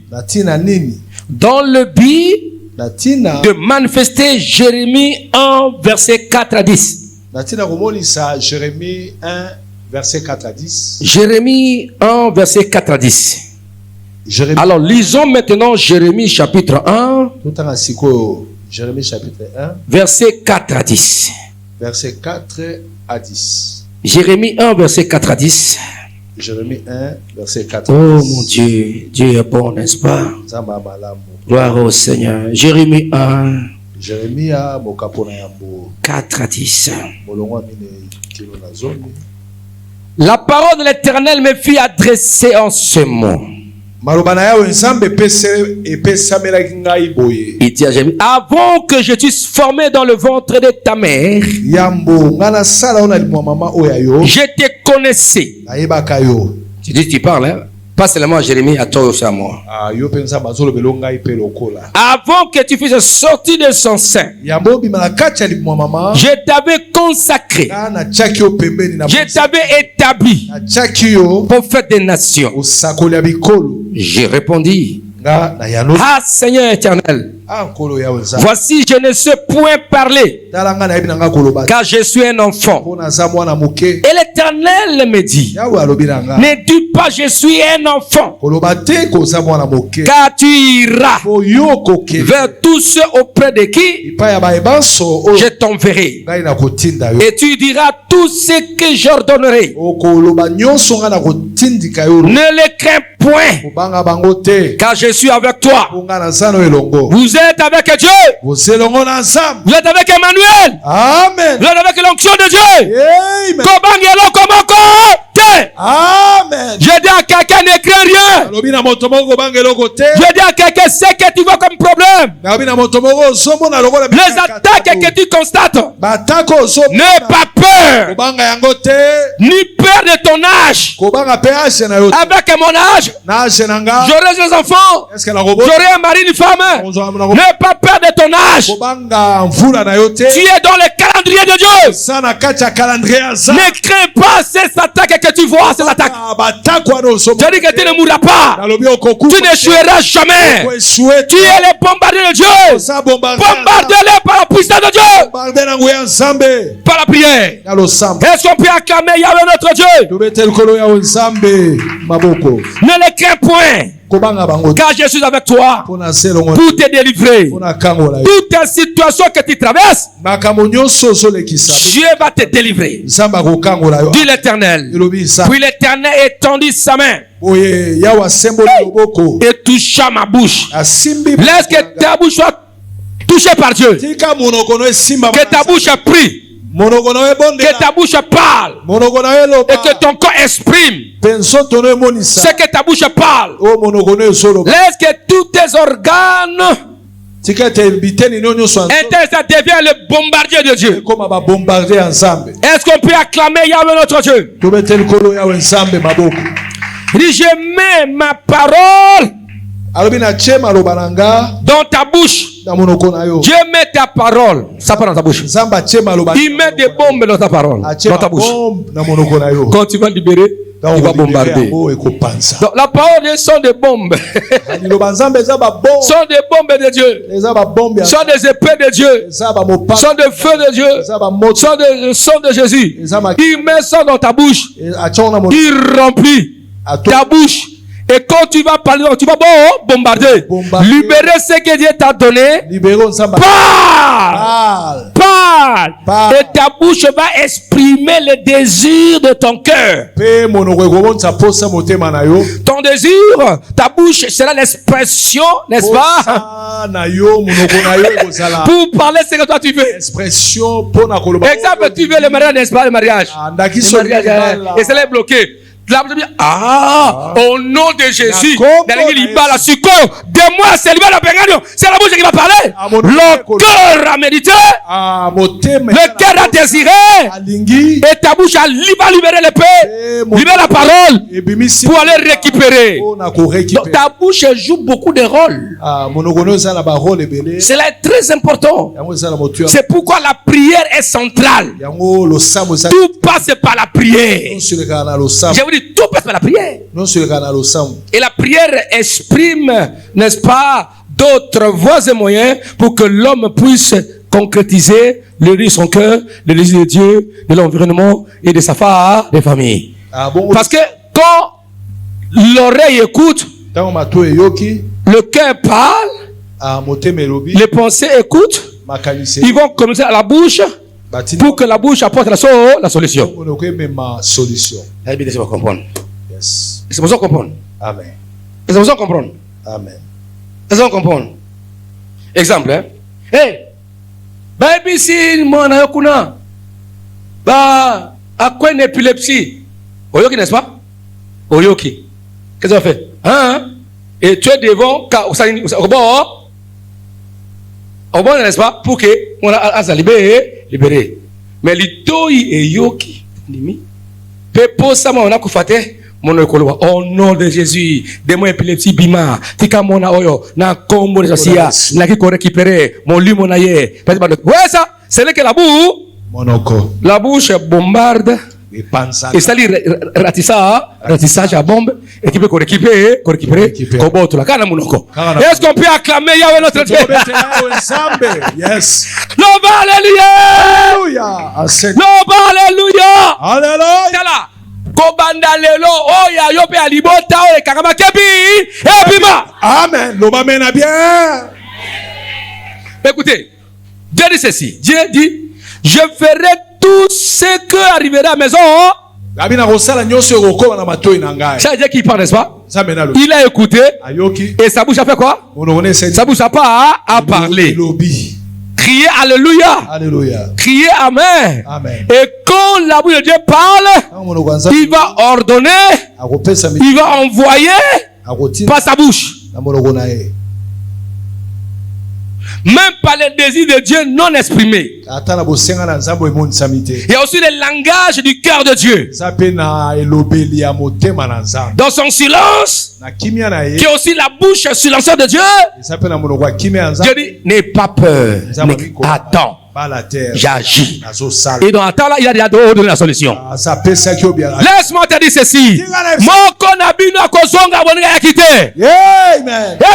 Dans le but de manifester Jérémie 1, verset 4 à 10. Jérémie 1, verset 4 à 10. Jérémie 1, verset 4 à 10. Alors, lisons maintenant Jérémie chapitre 1. Jérémie chapitre 1. Verset 4 à 10. Verset 4 à 10. Jérémie 1, verset 4 à 10. Jérémie 1, verset 4 à 10. Oh mon Dieu, Dieu est bon, n'est-ce pas? Gloire au Seigneur. Jérémie 1, 4 à 10. La parole de l'Éternel me fit adresser en ce mot. Il dit à Jérémie, avant que je t'eusse formé dans le ventre de ta mère, je te connaissais. Tu dis, tu parles, hein? Pas seulement à Jérémie, à toi aussi à moi. Avant que tu fusses sorti de son sein, je t'avais consacré, je t'avais établi prophète des nations. J'ai répondu, ah Seigneur éternel, voici je ne sais point parler, car je suis un enfant. Et l'Éternel me dit, ne dis pas je suis un enfant, car tu iras vers tous ceux auprès de qui je t'enverrai, et tu diras tout ce que j'ordonnerai. Ne les crains point, car je suis avec toi. Vous êtes avec Dieu. Vous êtes avec Emmanuel. Amen. Vous êtes avec l'onction de Dieu. Amen. Amen. Je dis à quelqu'un, ne crains rien. Je dis à quelqu'un, c'est que tu vois comme problème. Les attaques que tu constates, n'aie pas peur, ni peur de ton âge. Avec mon âge, j'aurai des enfants, j'aurai un mari, une femme. N'aie pas peur de ton âge. Tu es dans le calendrier de Dieu. Ne crains pas ces attaques que tu vois, ces attaques. Je dis que tu ne mourras pas. Tu n'échoueras jamais. Tu es le bombardier de Dieu. Bombardez-les par la puissance de Dieu. Par la prière. Est-ce qu'on peut acclamer Yahweh notre Dieu? Ne les crains point, car je suis avec toi pour te délivrer. Toute situation que tu traverses, Dieu va te délivrer. Dit l'Éternel. Puis l'Éternel étendit sa main et toucha ma bouche. Laisse que ta bouche soit touchée par Dieu. Que ta bouche prie. Que ta bouche parle et que ton corps exprime ce que ta bouche parle. Laisse que tous tes organes ça devient le bombardier de Dieu. Est-ce qu'on peut acclamer Yahweh notre Dieu? Il dit, je mets ma parole dans ta bouche. Dieu met ta parole. Ça part dans ta bouche. Il met des bombes dans ta parole, dans ta bouche. Quand tu vas libérer, il va bombarder. Donc, la parole de Dieu sont des bombes. Sont des bombes de Dieu. Sont des épées de Dieu. Sont des feux de Dieu. Sont des sons de Jésus. Il met ça dans ta bouche. Il remplit ta bouche. Et quand tu vas parler, tu vas bombarder. Libérer ce que Dieu t'a donné. Parle. Et ta bouche va exprimer le désir de ton cœur. Ton désir, ta bouche sera l'expression, n'est-ce pas? Pour parler ce que toi tu veux. Exemple, tu veux le mariage, n'est-ce pas? Le mariage. Et c'est là bloqué. Au nom de Jésus, de moi, c'est la bouche qui va parler. Le cœur a médité, le cœur a désiré, et ta bouche va libérer l'épée, libérer la parole pour aller récupérer. Donc ta bouche joue beaucoup de rôles. C'est là très important. C'est pourquoi la prière est centrale. Tout passe par la prière. Je vous dis, tout passe par la prière. Et la prière exprime, n'est-ce pas, d'autres voies et moyens pour que l'homme puisse concrétiser le désir de son cœur, le désir de Dieu, de l'environnement et de sa famille. Parce que quand l'oreille écoute, le cœur parle, les pensées écoutent, ils vont commencer à la bouche pour que la bouche apporte la solution. C'est pour comprendre. C'est pour ça comprendre. Amen. C'est pour ça comprendre. Amen. C'est pour ça comprendre. Exemple, hein? Hey, baby, si mon ayokuna, bah, à quoi une épilepsie? Oyoki, n'est-ce pas? Oyoki. Qu'est-ce que tu as fait? Hein? Et tu es devant, au bon, n'est-ce pas? Pour que on a libéré. Mais l'itoi et yoki, pepo sama on a kufate, mon ekoloa. Au nom de Jésus, de mon épilepsie bima, tika mona oyo, na kombo de sasia, na qui qu'on récupérer, mon limonaye. Ouais, ça, c'est là que la bouche bombarde. Et ça, ratissage à bombe, et qui peut récupérer, est-ce qu'on peut acclamer Yahweh notre Dieu? Yes. Loba, alléluia. Alléluia. Alléluia. Kobanda lelo, oya, yope alibota, oye, kakama kepi, et bima. Amen. Loba mena bien. Écoutez, Dieu dit ceci. Dieu dit, je ferai tout ce que arrivera à la maison. Ça veut dire qu'il parle, n'est-ce pas? Il a écouté. Et sa bouche a fait quoi? Sa bouche n'a pas à parler. Criez Alléluia. Alléluia. Criez Amen. Amen. Et quand la bouche de Dieu parle, il va ordonner, il va envoyer par sa bouche. Même par les désirs de Dieu non exprimés. Il y a aussi le langage du cœur de Dieu. Dans son silence, qui est aussi la bouche silencieuse de Dieu, Dieu dit, n'aie pas peur, mais attends. J'agis. Et dans attends là, il a déjà donné la solution. Laisse-moi te dire ceci. Est-ce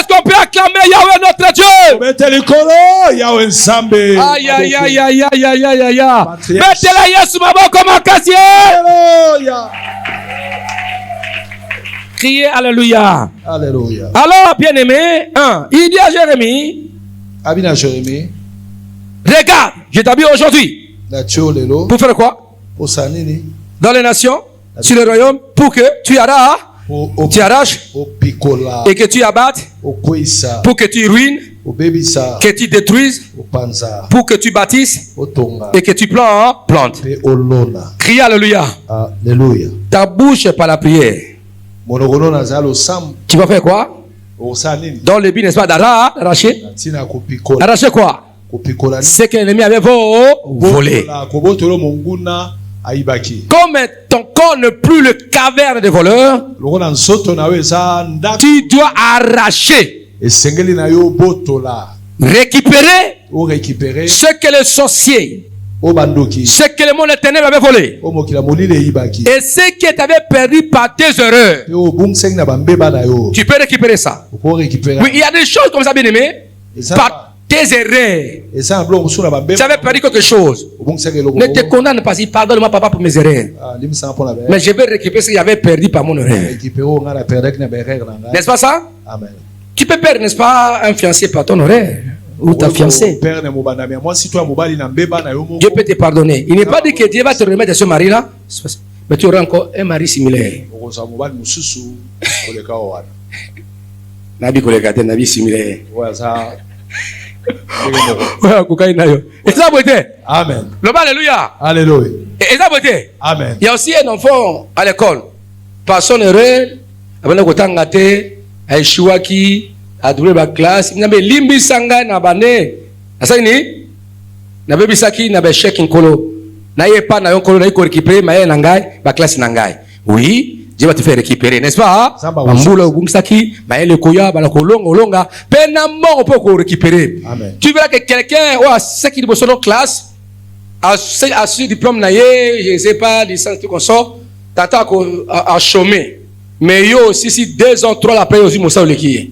qu'on peut acclamer Yahweh notre Dieu? Aïe aïe aïe aïe aïe aïe aïe aïe. Mettez-la Yesu maboko makasié. Criez Alléluia. Alléluia. Alors bien aimé, il dit à Jérémie, regarde, je t'habille aujourd'hui. Pour faire quoi? Dans les nations, sur le royaume, pour que tu arraches et que tu abattes, pour que tu ruines, que tu détruises, pour que tu bâtisses et que tu plantes. Crie Alléluia. Alléluia. Ta bouche est par la prière. Tu vas faire quoi? Dans le but, n'est-ce pas, d'arracher. Arracher quoi? C'est que l'ennemi avait volé. Comme ton corps n'est plus le caverne des voleurs, tu dois arracher, récupérer ce que les sorciers, ce que le monde des ténèbres avait volé, et ce que tu avais perdu par tes erreurs. Tu peux récupérer ça. Oui, il y a des choses comme ça, bien aimé, par tes erreurs. Tu avais perdu quelque chose. Ne te condamne pas. Si pardonne-moi, papa, pour mes erreurs. Mais je vais récupérer ce que j'avais perdu par mon erreur. N'est-ce pas ça? Amen. Tu peux perdre, n'est-ce pas, un fiancé par ton erreur ou ta fiancée. Dieu peut te pardonner. Il n'est pas dit que Dieu va te remettre à ce mari-là, mais tu auras encore un mari similaire. Nabi similaire. Amen. Alléluia. Alléluia. Amen. Il y a aussi un enfant à l'école. Par son erreur, a échoué a doublé la classe. Il n'a pas limbi sanga na bane. Asani na bebi saki na be chèque nkolo. Na yé pas na yon kolo na yiko récupérer ma nangai ba classe nangai. Oui. Dieu va te faire récupérer, n'est-ce pas? Mamboula Oubumsaki, Maël Koya, Balakolong, Olonga, Penamon, on peut récupérer. Tu verras que quelqu'un, c'est qui est dans classe, a su diplôme naïe, je ne sais pas, licence, tout comme ça, t'attends à chômer. Mais yo, si 2 ans, 3 après, aussi, Moussa Oleki.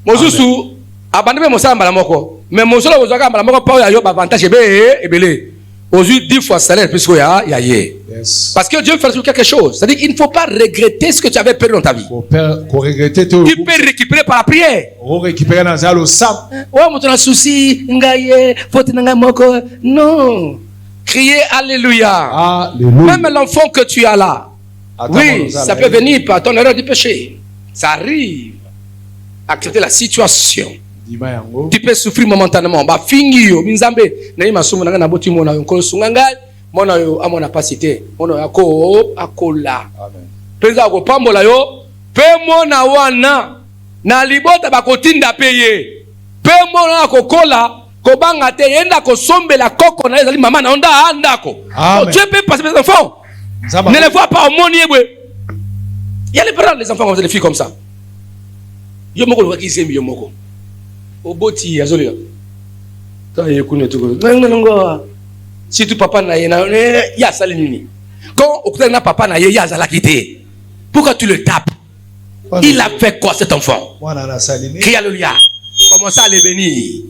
Moussou, abandonné Moussa Malamoko. Mais Moussa Malamoko, pas yo, avantage, et belé. Aujourd'hui, 10 fois salaire plus qu'il y a. Yes. Parce que Dieu fait quelque chose. C'est-à-dire qu'il ne faut pas regretter ce que tu avais perdu dans ta vie. Tu peux récupérer par la prière. Récupérer dans le sang. Non. Crier Alléluia. Alléluia. Même l'enfant que tu as là. Oui, ça peut venir par ton erreur du péché. Ça arrive. Accepter la situation. Tu peux souffrir momentanément. Bah finir minzambe na imasumu na na boti mona yonko sunganga mona yo amona pasité mona yako akola. Amen. Peza ko pambola yo pe mona wana na libota bakotinda peye. Pe mona ko kola ko banga te yenda ko sombela koko na ezali mama na onda andako. Dieu peut passer mes enfants. Ne les vois pas au monde yebwe. Il y a les parents les enfants comme des filles comme ça. Yo moko lo ki zembi yo moko. Oboti azolia. Si tu papa na ya salinini. Quand au na papa na ya zala quitté. Pourquoi tu le tapes? Il a fait quoi cet enfant? Crie Alléluia. Commence à le bénir.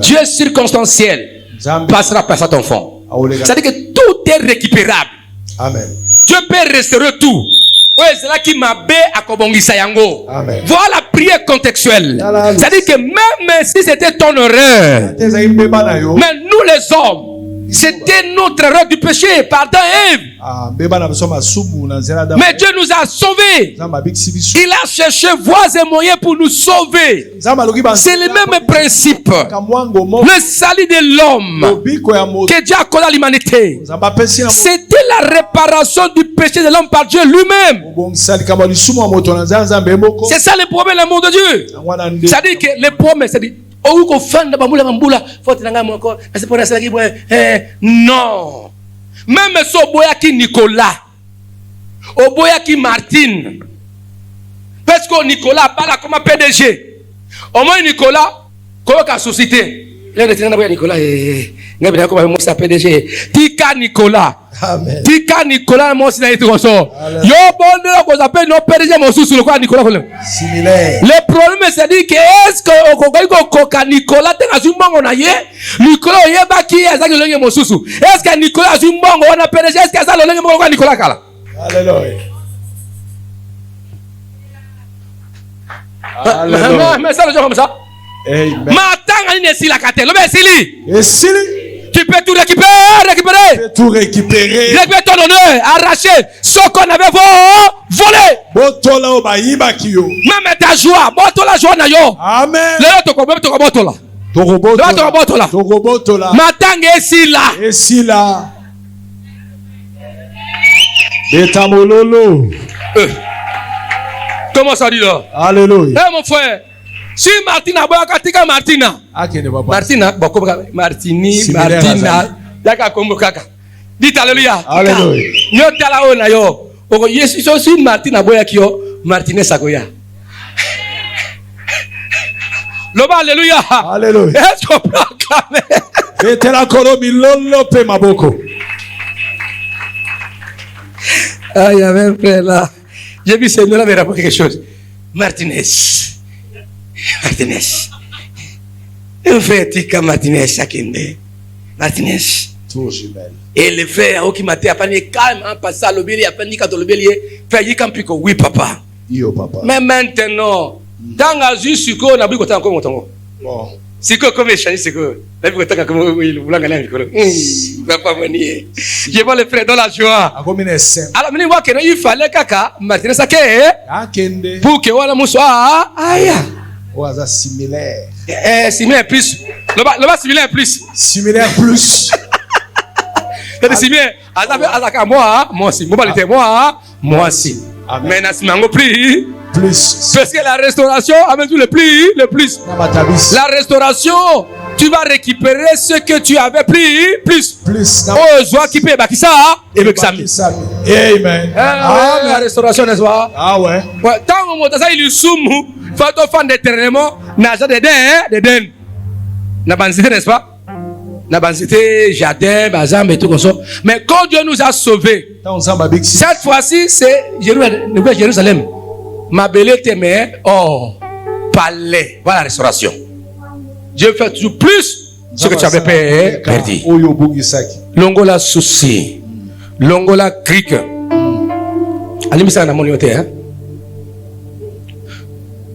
Dieu circonstanciel passera par cet enfant. C'est-à-dire que tout est récupérable. Amen. Dieu peut restaurer tout. Voilà la prière contextuelle. C'est-à-dire que même si c'était ton erreur, mais nous les hommes, c'était notre erreur du péché, pardon Ève. Mais Dieu nous a sauvés. Il a cherché voies et moyens pour nous sauver. C'est le même principe. Le salut de l'homme que Dieu a accordé à l'humanité. C'était la réparation du péché de l'homme par Dieu lui-même. C'est ça le problème de l'amour de Dieu. C'est-à-dire que le problème, c'est-à-dire non. Même si Oboyaki Nicolas, Oboyaki Martine, parce que Nicolas parle comme un PDG. Au moins Nicolas, comment la société? Nicolas, PDG. Tika Nicolas. Amen. Tika Nicolas, moi aussi, yo bon, on appelle nos PDG, mon sous le quoi Nicolas. Similaire. Le problème, c'est dire que est-ce que Nicolas a un bon Nicolas est-ce que Nicolas a un bon on a PDG, est-ce que ça le Nicolas Kala? Alléluia. Mais ça le genre comme ça. Amen. Tu peux tout récupérer. Tu peux tout récupérer. Récupérer ton honneur, arracher ce qu'on avait volé. Même ta joie, la joie na yo. Amen. Matanga esila. Esila. Betamololo. Comment ça dit là? Alléluia. Eh mon frère, si Martina boyaka tika Martina. Martina bokoba Martini Martina yaka kombo kaka. Dites alléluia. Alléluia. Yo tala ona yo. Oko Yesu so si Martina boyaki yo Martinez sakoya. Loba alléluia. Alléluia. Est-ce qu'on peut acclamer? Et la koromi lolo pe maboko. Ah, il y avait un frère là. J'ai vu Seigneur avait rapporté quelque chose. Martinez. Un frère tika Martinez sakinde. Martinez. Trop jumelle. Et le frère qui m'a dit après calme en passant le bélier après ni quand le bélier fait y campico oui papa. Yo papa. Mais maintenant dans la juste que na biko tant comme tongo. Bon. C'est que comme échange c'est que la biko tant comme il voulait gagner le colo. Papa venir. Je vois le frère dans la joie. Alors mini wa que il fallait kaka Martinez sake akende pour que wala musoa aya. Oaza similaire. Similaire plus. Le bas similaire plus. Similaire plus. C'est similaire. Azaka moi aussi. Moi moi aussi. Mais Nasimango plus. Parce que la restauration amène tout le plus. La restauration, tu vas récupérer ce que tu avais pris plus. Oh, joie qui paye bakisa et bekisami. Amen. La restauration n'est-ce pas? Ah ouais. Tant que mon il soumu, faut faire d'éternellement n'a pas de den. N'a pas n'est-ce pas? N'a pas jardin, bazar et tout comme ça. Mais quand Dieu nous a sauvés, cette fois-ci c'est Jérusalem. Ma belle témé, oh, palais. Voilà la restauration. Dieu fait toujours plus ce que tu avais perdu. Longola souci. Longola cric. Allez, ça n'a mon yoté, hein.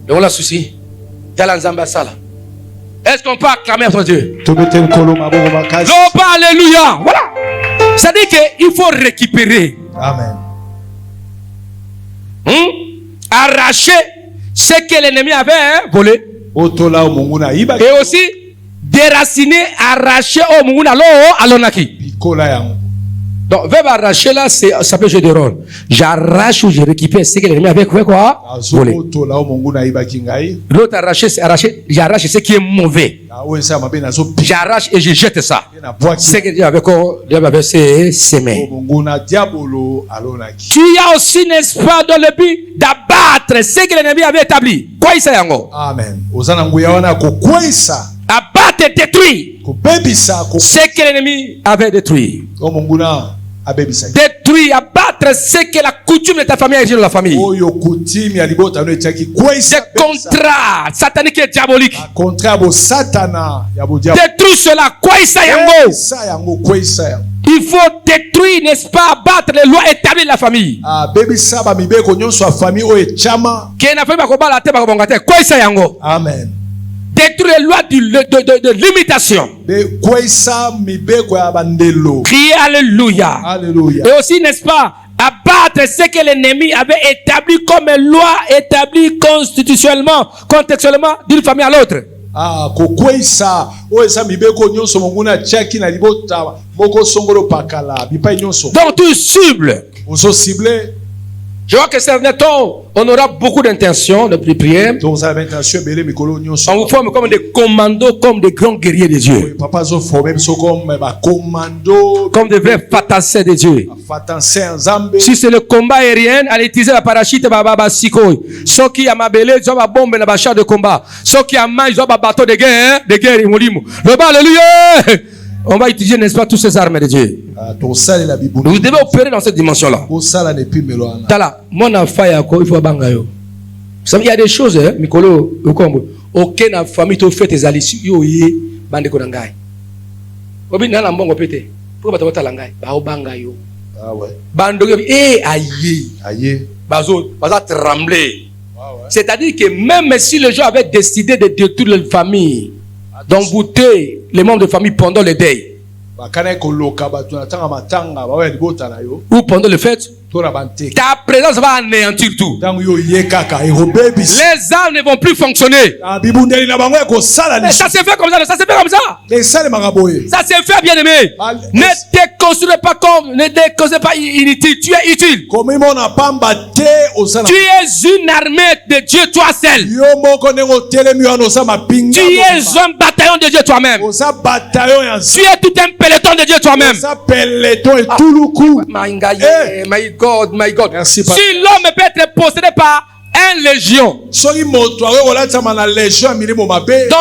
Longola souci. Talanzamba sala. Est-ce qu'on peut acclamer à ton Dieu? Non, pas alléluia. Voilà. Ça dit qu'il faut récupérer. Amen. Arracher ce que l'ennemi avait volé. Et aussi déraciner, arracher au munguna lo alonaki. Donc verbe arracher là, ça s'appelle jeu de rôle. J'arrache ou je récupère ce que l'ennemi avait quoi volé. L'autre arracher, c'est arracher. J'arrache ce qui est mauvais. J'arrache et je jette ça. Ce que Dieu avait semé. Tu as aussi, n'est-ce pas, dans le but d'abattre ce que l'ennemi avait établi. Quoi il s'est yango? Amen. Abattre et détruire ce que l'ennemi avait détruit. Détruire, abattre ce que la coutume de ta famille a dit de la famille. Des contrats sataniques et diaboliques. Détruire cela. Quoi il s'est yango? Il faut détruire, n'est-ce pas, abattre les lois établies de la famille. Amen. Détruire les lois de limitation. Crier alléluia. Alléluia. Et aussi, n'est-ce pas, abattre ce que l'ennemi avait établi comme loi établie constitutionnellement, contextuellement d'une famille à l'autre. Donc tu cibles. Je vois que certains temps, on aura beaucoup d'intentions de prière. On vous forme comme des commandos, comme des grands guerriers de Dieu. Comme des vrais fatassés de Dieu. Si c'est le combat aérien, allez utiliser la parachute, ceux qui ont ma belé, ils ont ma bombe, na char de combat. Ceux qui ont main, ils ont ma bateau de guerre, alléluia. On va utiliser, n'est-ce pas, toutes ces armes de Dieu. Vous devez opérer dans cette dimension-là. Tala, mon affaire, il faut bangayo. Vous savez, il y a des choses, hein, Mikolo, aucune famille te fait tes alliés, yo yé, bande konangai. Obi na mbongo pete. Pourquoi tu vas talangai? Ba bangayo. Ah ouais. Bando aïe. Bazo trembler. C'est-à-dire que même si les gens avaient décidé de détruire leur famille, d'embouter les membres de famille pendant le deuil, ou pendant le fête, ta présence va anéantir tout. Les âmes ne vont plus fonctionner. Mais ça se fait comme ça, ça se fait comme ça. Ça se fait, bien aimé. Ne déconstruis pas comme, ne déconstruis pas inutile. Tu es utile. Tu es une armée de Dieu toi seul. Tu es un bataillon de Dieu toi-même. Tu es tout un peloton de Dieu toi-même. My God. Merci, si l'homme peut être possédé par un légion, dans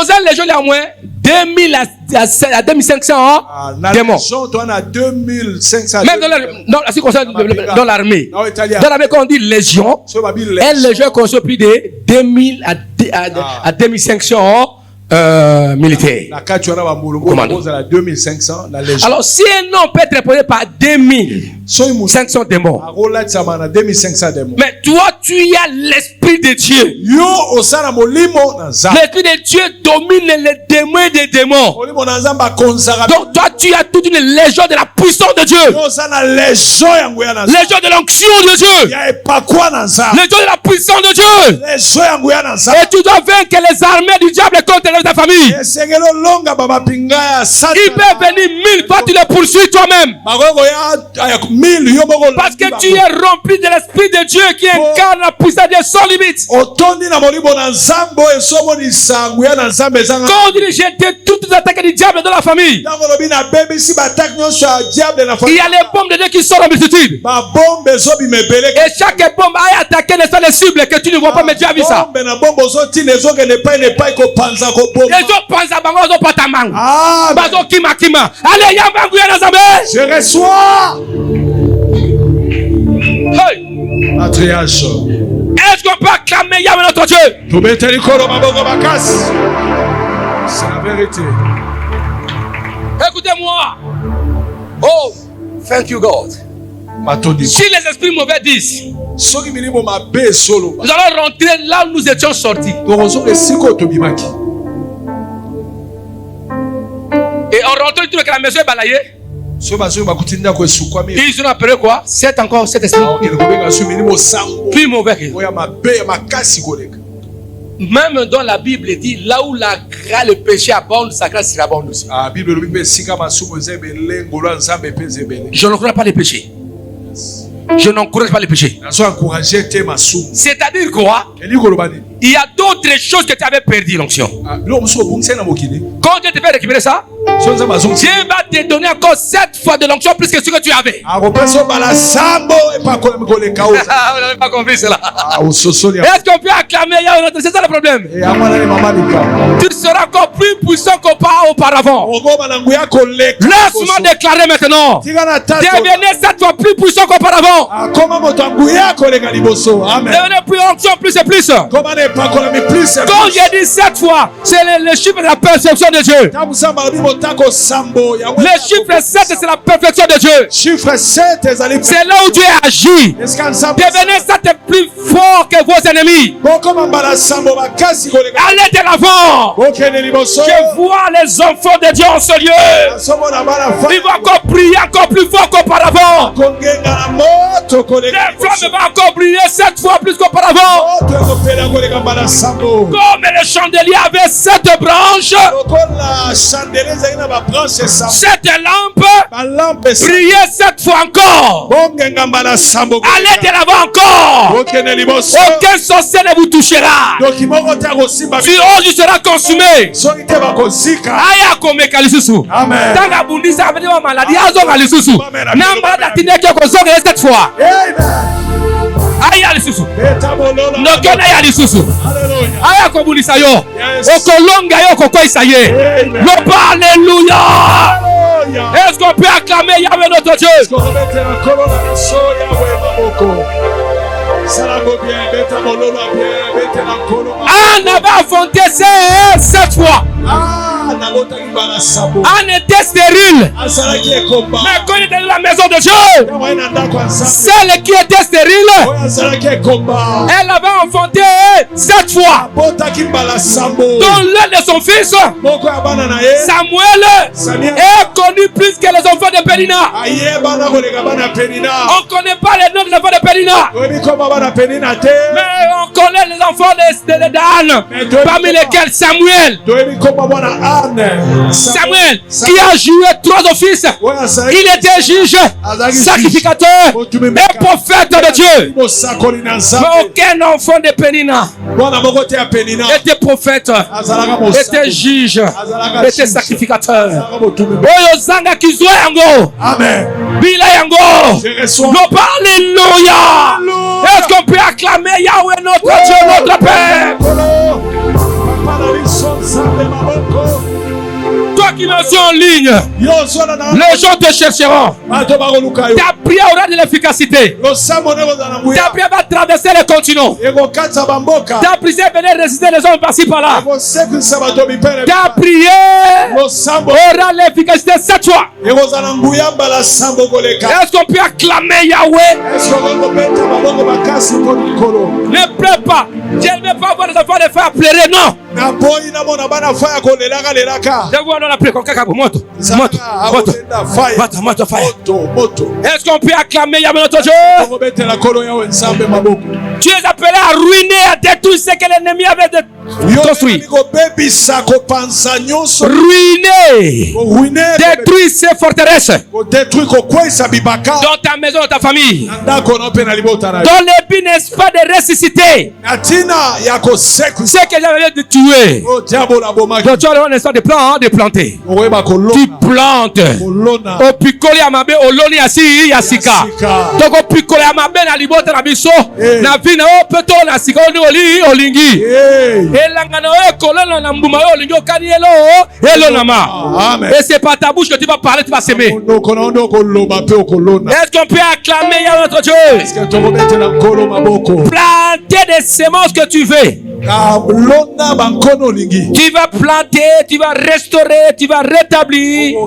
un légion il y a au moins 2000 à 2500 démons. Même dans l'armée. Dans l'armée, quand on dit légion, un légion construit plus de 2000 à 2500 militaires. Alors, si un homme peut être possédé par 2500 démons, mais toi, tu as l'esprit de Dieu. L'esprit de Dieu domine les démons des démons. Donc, toi, tu as toute une légion de la puissance de Dieu. Légion de l'onction de Dieu. Légion de la puissance de Dieu. Et tu dois vaincre les armées du diable contre ta famille. Il peut venir 1000, toi tu les poursuis toi-même. Parce que tu es rempli de l'esprit de Dieu qui incarne la puissance de Dieu sans limite. Quand on dit jeter toutes les attaques du diable dans la famille, il y a les bombes de Dieu qui sortent en multitude. Et chaque bombe a attaqué les cibles que tu ne vois pas, mais Dieu a vu ça. Je reçois. Hey. Matriarche. Est-ce qu'on peut acclamer Yahweh notre Dieu? C'est la vérité. Écoutez-moi. Oh, thank you God. Si les esprits mauvais disent, nous allons rentrer là où nous étions sortis. Et on rentre tout que la maison est balayée. Ils ont appelé quoi? C'est encore cet esprit. Plus mauvais que. Même dans la Bible dit là où le péché abonde, sa grâce abonde aussi. Je n'encourage pas le péché. Je n'encourage pas le péché. C'est-à-dire quoi? Il y a d'autres choses que tu avais perdu l'onction. Quand Dieu te fait récupérer ça, Dieu va te donner encore 7 fois de l'onction plus que ce que tu avais. Vous n'avez pas compris cela. Est-ce qu'on peut acclamer Yahweh? C'est ça le problème. Tu seras encore plus puissant qu'auparavant. Laisse-moi déclarer maintenant. Devenez 7 fois plus puissant qu'auparavant. Devenez plus onction plus et plus. Quand j'ai dit 7 fois, c'est le chiffre de la perfection de Dieu. Le chiffre 7, c'est la perfection de Dieu. C'est là où Dieu agit. Devenez 7 plus fort que vos ennemis. Allez de l'avant. Je vois les enfants de Dieu en ce lieu. Ils vont encore prier encore plus fort qu'auparavant. Les flammes vont encore briller 7 fois plus qu'auparavant. Comme le chandelier avait 7 branches, 7 lampes, brillez 7 fois encore. Allez de l'avant encore. Aucun sorcier ne vous touchera. Du haut, tu seras consumé. Aya komeka lisusu. Tanga bundisa abedi wa maladi azonga lisusu. Namba datineke kozonga cette fois. Aya lisusu. Nokena ya lisusu. Aya kobulisa yo. Okolonga yo kokoisa ye. Loba alléluia. Est-ce qu'on peut acclamer Yahweh notre Dieu? Anne avait affronté 7 fois. Anne était stérile. Mais quand il était dans la maison de Dieu, celle qui était stérile, elle avait enfanté 7 fois. Dont l'un de son fils, Samuel, est connu plus que les enfants de Pénina. On ne connaît pas les noms des enfants de Pénina. Mais on connaît les enfants d'Anne, parmi lesquels Samuel. Samuel, qui a joué 3 offices. Il était juge, sacrificateur et prophète de Dieu. Mais aucun enfant de Pénina était prophète, était juge, était sacrificateur. Oyozanga kizwe yango. Amen. Bila yango. Alléluia. Est-ce qu'on peut acclamer Yahweh notre Dieu, notre Père? Toi qui me suis en ligne, les gens te chercheront. Ta prière aura de l'efficacité. Ta prière va traverser les continents. Ta prière va résister les hommes par-ci par-là. Ta prière aura l'efficacité cette fois. Est-ce qu'on peut acclamer Yahweh? Ne pleure pas. Je ne veux pas voir les enfants de faire pleurer, non. Je vois dans la prière. Est-ce qu'on peut acclamer Yahweh notre Dieu? Tu es appelé à ruiner, à détruire ce que l'ennemi avait construit. Ruiner, détruire ces forteresses. Dans ta maison, dans ta famille. Dans les buts, n'est-ce pas, de ressusciter ce que j'avais de tuer. Donc tu as l'instant de planter. Tu plantes. Au picoli amabe, au loni asi yasika. Donc au picoli amabe na libota na biso. Na vina o peto na sika oni oli olingi. Elangana o kolona na mbuma o olingi okani elo nama. Et c'est par ta bouche que tu vas parler, tu vas s'aimer. Est-ce qu'on peut acclamer à notre Dieu? Planter des semences que tu veux. Tu vas planter, tu vas restaurer, tu vas rétablir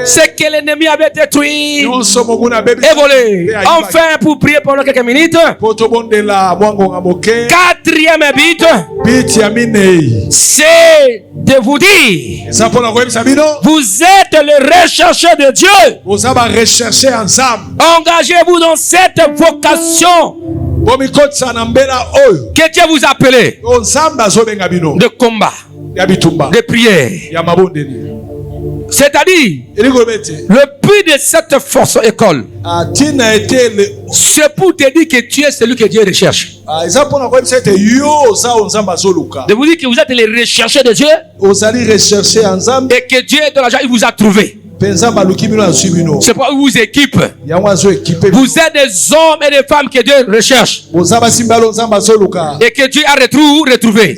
ce que l'ennemi avait détruit et volé. Enfin, pour prier pendant quelques minutes, 4e but, c'est de vous dire, vous êtes le rechercheur de Dieu. Engagez-vous dans cette vocation que Dieu vous a appelé de combat, de prière. C'est-à-dire, le but de cette force école, c'est pour te dire que tu es celui que Dieu recherche. De vous dire que vous êtes les rechercheurs de Dieu et que Dieu dans la joie, il vous a trouvé. C'est pourquoi il vous équipe. Vous êtes des hommes et des femmes que Dieu recherche et que Dieu a retrouvé.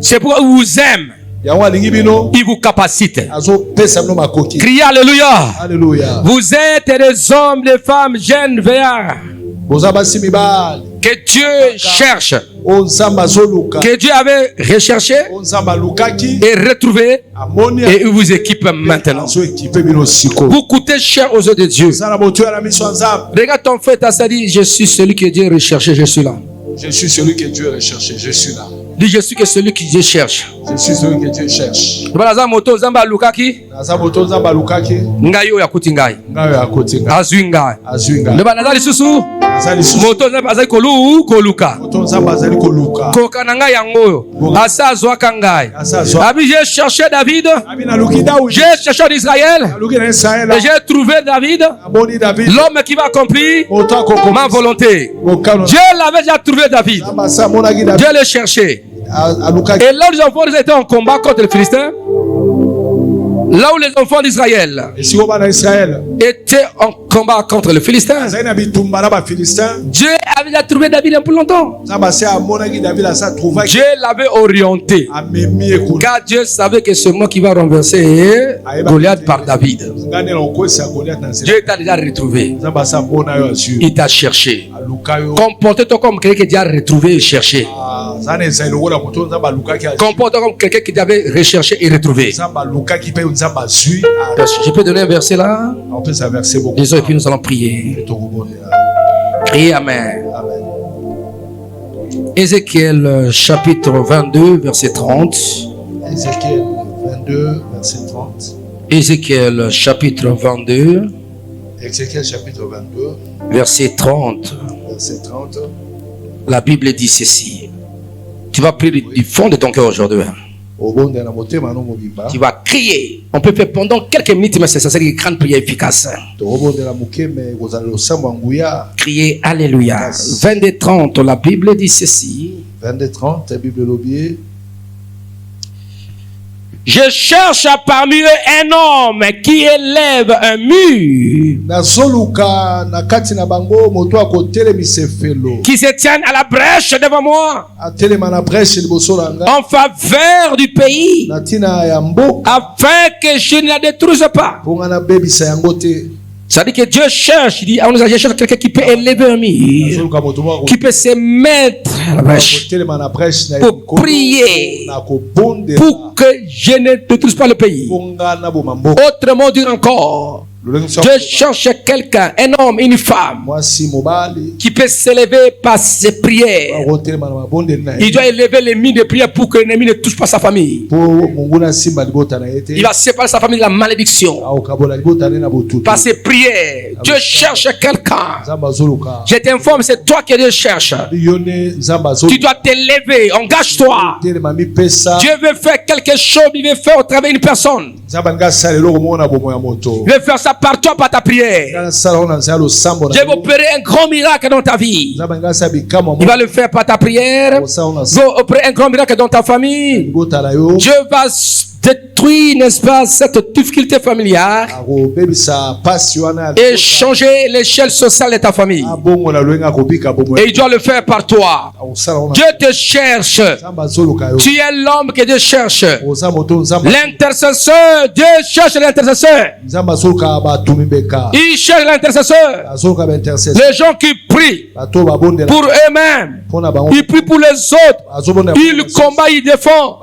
C'est pourquoi il vous aime. Il vous capacite. Criez Alléluia. Alléluia. Vous êtes des hommes, des femmes, jeunes, veillards que Dieu cherche, que Dieu avait recherché et retrouvé, et il vous équipe maintenant. Vous coûtez cher aux yeux de Dieu. Regarde ton frère, t'as dit, je suis celui que Dieu recherche, je suis là. Je suis celui que Dieu recherche, je suis là. Dis, je suis celui que Dieu cherche. Je suis celui que Dieu cherche. Ngai oyo akuti ngai. Azwi ngai. Ndeba nazali susu. Moto nzambe azali koluka. Koka na ngai yango oyo. Asa azwaka ngai. Abi j'ai cherché David. J'ai cherché d'Israël. Et j'ai trouvé David. L'homme qui va accomplir ma volonté. Dieu l'avait déjà trouvé David. Dieu l'a cherché. Et là où les enfants étaient en combat contre les Philistins, là où les enfants d'Israël étaient en combat contre les Philistins, Dieu avait déjà trouvé David un peu longtemps. Dieu l'avait orienté, car Dieu savait que c'est moi qui va renverser Goliath par David. Dieu t'a déjà retrouvé. Il t'a cherché. Comporte-toi comme quelqu'un qui a retrouvé et cherché. Comporte comme quelqu'un qui t'avait recherché et retrouvé. Je peux donner un verset là? Disons, et puis nous allons prier. Priez, amen. Ézéchiel chapitre 22, verset 30. Ézéchiel 22, verset 30. Ézéchiel chapitre 22. Ézéchiel chapitre 22. Verset 30. Verset 30. La Bible dit ceci. Tu vas prier du fond de ton cœur aujourd'hui. Tu vas crier. On peut faire pendant quelques minutes, mais c'est ça, c'est une grande prière efficace. Crier Alléluia. 22-30, la Bible dit ceci. 22-30, la Bible dit. Je cherche parmi eux un homme qui élève un mur, qui se tienne à la brèche devant moi, en faveur du pays, afin que je ne la détruise pas. Ça dit que Dieu cherche, il dit, je cherche quelqu'un qui peut élever un mur, qui peut se mettre à la brèche pour prier, pour que je ne détruise pas le pays. Autrement dire encore, Dieu cherche quelqu'un, un homme, une femme, qui peut s'élever par ses prières. Il doit élever les murs de prière pour que l'ennemi ne touche pas sa famille. Il va séparer sa famille de la malédiction par ses prières. Dieu cherche quelqu'un. Je t'informe, c'est toi que Dieu cherche. Tu dois t'élever, engage-toi. Dieu veut faire quelque chose, il veut faire au travers d'une personne. Il veut faire ça par toi, par ta prière. Je vais opérer un grand miracle dans ta vie. Il va le faire par ta prière. Il va opérer un grand miracle dans ta famille. Dieu va détruire, n'est-ce pas, cette difficulté familiale et changer l'échelle sociale de ta famille. Et il doit le faire par toi. Dieu te cherche. Tu es l'homme que Dieu cherche. L'intercesseur, Dieu cherche l'intercesseur. Il cherche l'intercesseur. Les gens qui prient pour eux-mêmes, ils prient pour les autres, ils combattent, ils défendent.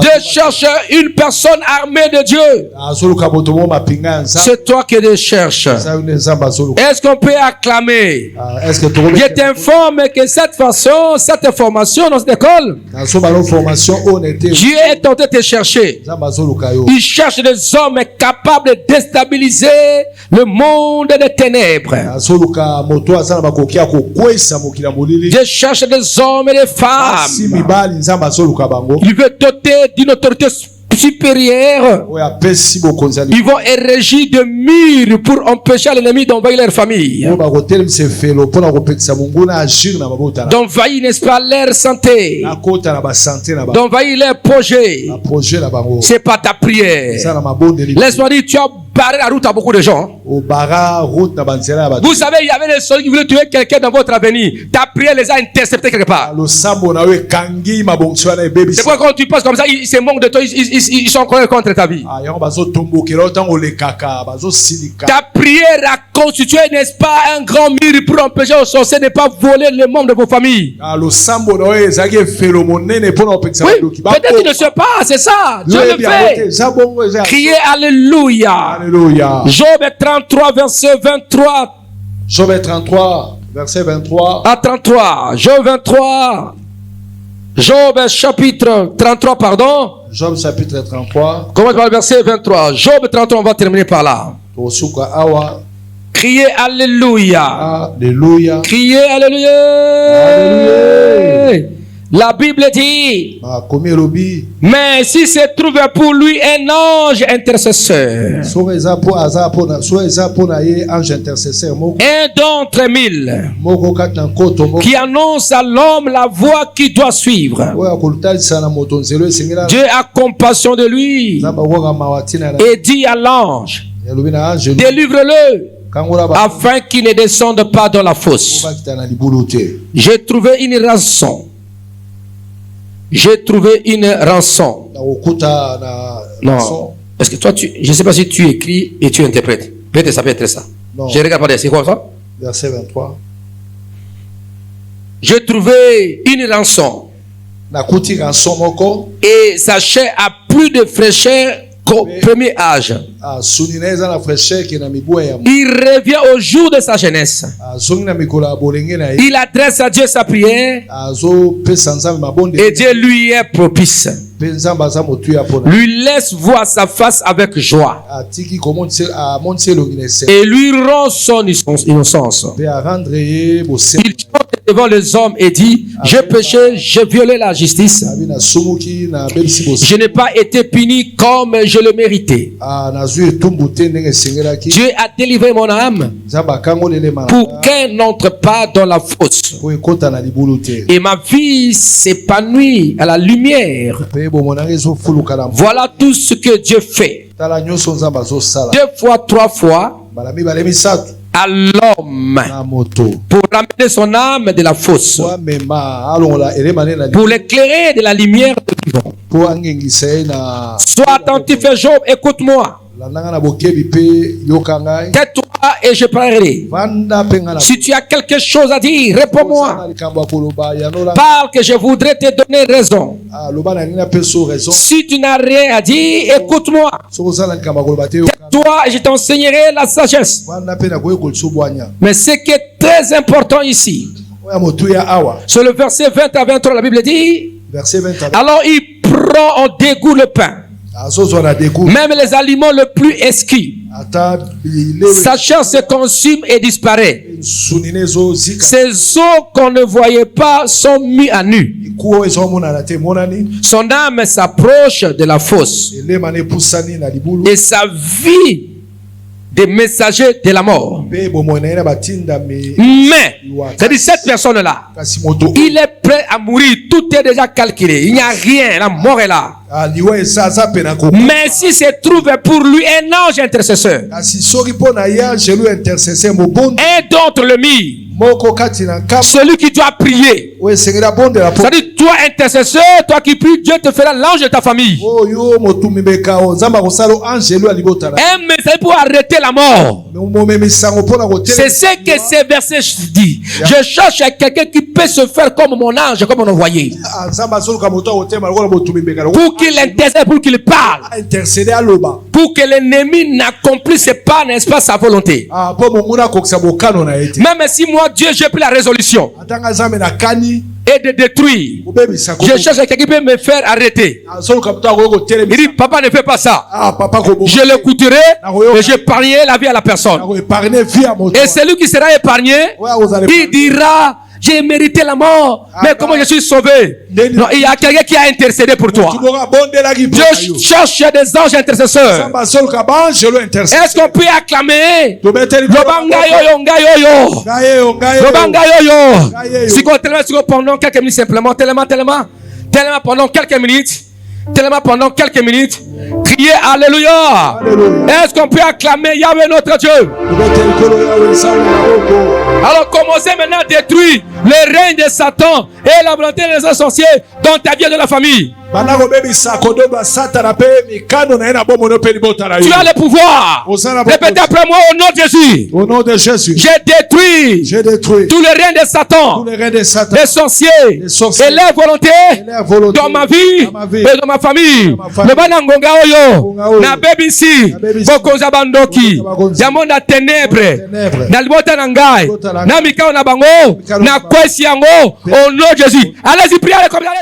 Dieu cherche une personne armée de Dieu. C'est toi qui Dieu cherche. Est-ce qu'on peut acclamer? Je t'informe que cette façon, cette formation dans cette école, Dieu est tenté de te chercher. Il cherche des hommes capables de déstabiliser le monde des ténèbres. Dieu cherche des hommes et des femmes. Il veut doter d'une autorité supérieur. Ils vont ériger de murs pour empêcher l'ennemi d'envahir leur famille, d'envahir, n'est-ce pas, leur santé, d'envahir leur projet. C'est pas ta prière. Laisse-moi dire, tu as barré la route à beaucoup de gens. Vous savez, il y avait des soldats qui voulaient tuer quelqu'un dans votre avenir. Ta prière les a interceptés quelque part. C'est pourquoi quand tu passes comme ça, ils se moquent de toi, ils sont contre ta vie. Ta prière a constitué, n'est-ce pas, un grand mur pour empêcher aux sorciers de ne pas voler les membres de vos familles. Oui, peut-être tu ne sais pas, c'est ça. Dieu le fait. Criez Alléluia. Alléluia. Job 33, verset 23. Job 33, verset 23. À 33. Job 23. Job chapitre 33, pardon. Job chapitre 33. Commence par le verset 23. Job 33, on va terminer par là. Criez Alléluia. Alléluia. Criez Alléluia. Alléluia. La Bible dit, mais si se trouve pour lui un ange intercesseur, un d'entre mille, qui annonce à l'homme la voie qu'il doit suivre, Dieu a compassion de lui et dit à l'ange, délivre-le afin qu'il ne descende pas dans la fosse. J'ai trouvé une rançon. J'ai trouvé une rançon. Non. Est-ce que toi, je ne sais pas si tu écris et tu interprètes. Peut-être ça peut être ça. Non. Je regarde pas. C'est quoi ça? Verset 23. J'ai trouvé une rançon. Et sa chair a plus de fraîcheur qu'au premier âge. Il revient au jour de sa jeunesse. Il adresse à Dieu sa prière. Et Dieu lui est propice. Lui laisse voir sa face avec joie. Et lui rend son innocence. Il chante devant les hommes et dit: j'ai péché, j'ai violé la justice. Je n'ai pas été puni comme je le méritais. Dieu a délivré mon âme pour qu'elle n'entre pas dans la fosse. Et ma vie s'épanouit à la lumière. Voilà tout ce que Dieu fait. 2 fois, 3 fois à l'homme pour ramener son âme de la fosse, pour l'éclairer de la lumière de vivant. Sois attentif, Job, écoute-moi. Tais-toi et je parlerai. Si tu as quelque chose à dire, réponds-moi. Parle que je voudrais te donner raison. Si tu n'as rien à dire, écoute-moi. Tais-toi et je t'enseignerai la sagesse. Mais ce qui est très important ici, sur le verset 20 à 23, la Bible dit: alors il prend en dégoût le pain, même les aliments les plus exquis. Sa chair se consume et disparaît. Ces os qu'on ne voyait pas sont mis à nu. Son âme s'approche de la fosse et sa vie des messagers de la mort. Mais, c'est-à-dire cette personne-là, il est prêt à mourir. Tout est déjà calculé. Il n'y a rien. La mort est là. Mais si se trouve pour lui un ange intercesseur, un d'autre le mit, celui qui doit prier. C'est-à-dire, toi intercesseur, toi qui pries, Dieu te fera l'ange de ta famille. Un message pour arrêter la mort. C'est ce que ces versets disent. Je cherche quelqu'un qui peut se faire comme mon ange, comme mon envoyé, pour qu'il intercède, pour qu'il parle, pour que l'ennemi n'accomplisse pas, n'est-ce pas, sa volonté. Même si moi, Dieu, j'ai pris la résolution et de détruire, je cherche quelqu'un qui peut me faire arrêter. Il dit: papa, ne fais pas ça. Je l'écouterai et j'épargnerai la vie à la personne. Et celui qui sera épargné, il dira: j'ai mérité la mort, mais comment je suis sauvé? Non, il y a quelqu'un qui a intercédé pour toi. Dieu cherche des anges intercesseurs. Est-ce qu'on peut acclamer? Si pendant quelques minutes simplement, tellement pendant quelques minutes, criez Alléluia. Est-ce qu'on peut acclamer Yahweh notre Dieu? Alors commencez maintenant à détruire le règne de Satan et la volonté des sorciers dans ta vie et de la famille. Tu as le pouvoir. Répétez après moi: au nom de Jésus. Au nom de Jésus. J'ai détruit tout le règne de Satan, les sorciers et leurs volontés dans ma vie et dans ma famille. Na bebisi bokoza bandoki yamo na ténèbres na libota na ngai na mikao na bango na kwesi yango au nom de Jésus. Allez-y, priez comme ça.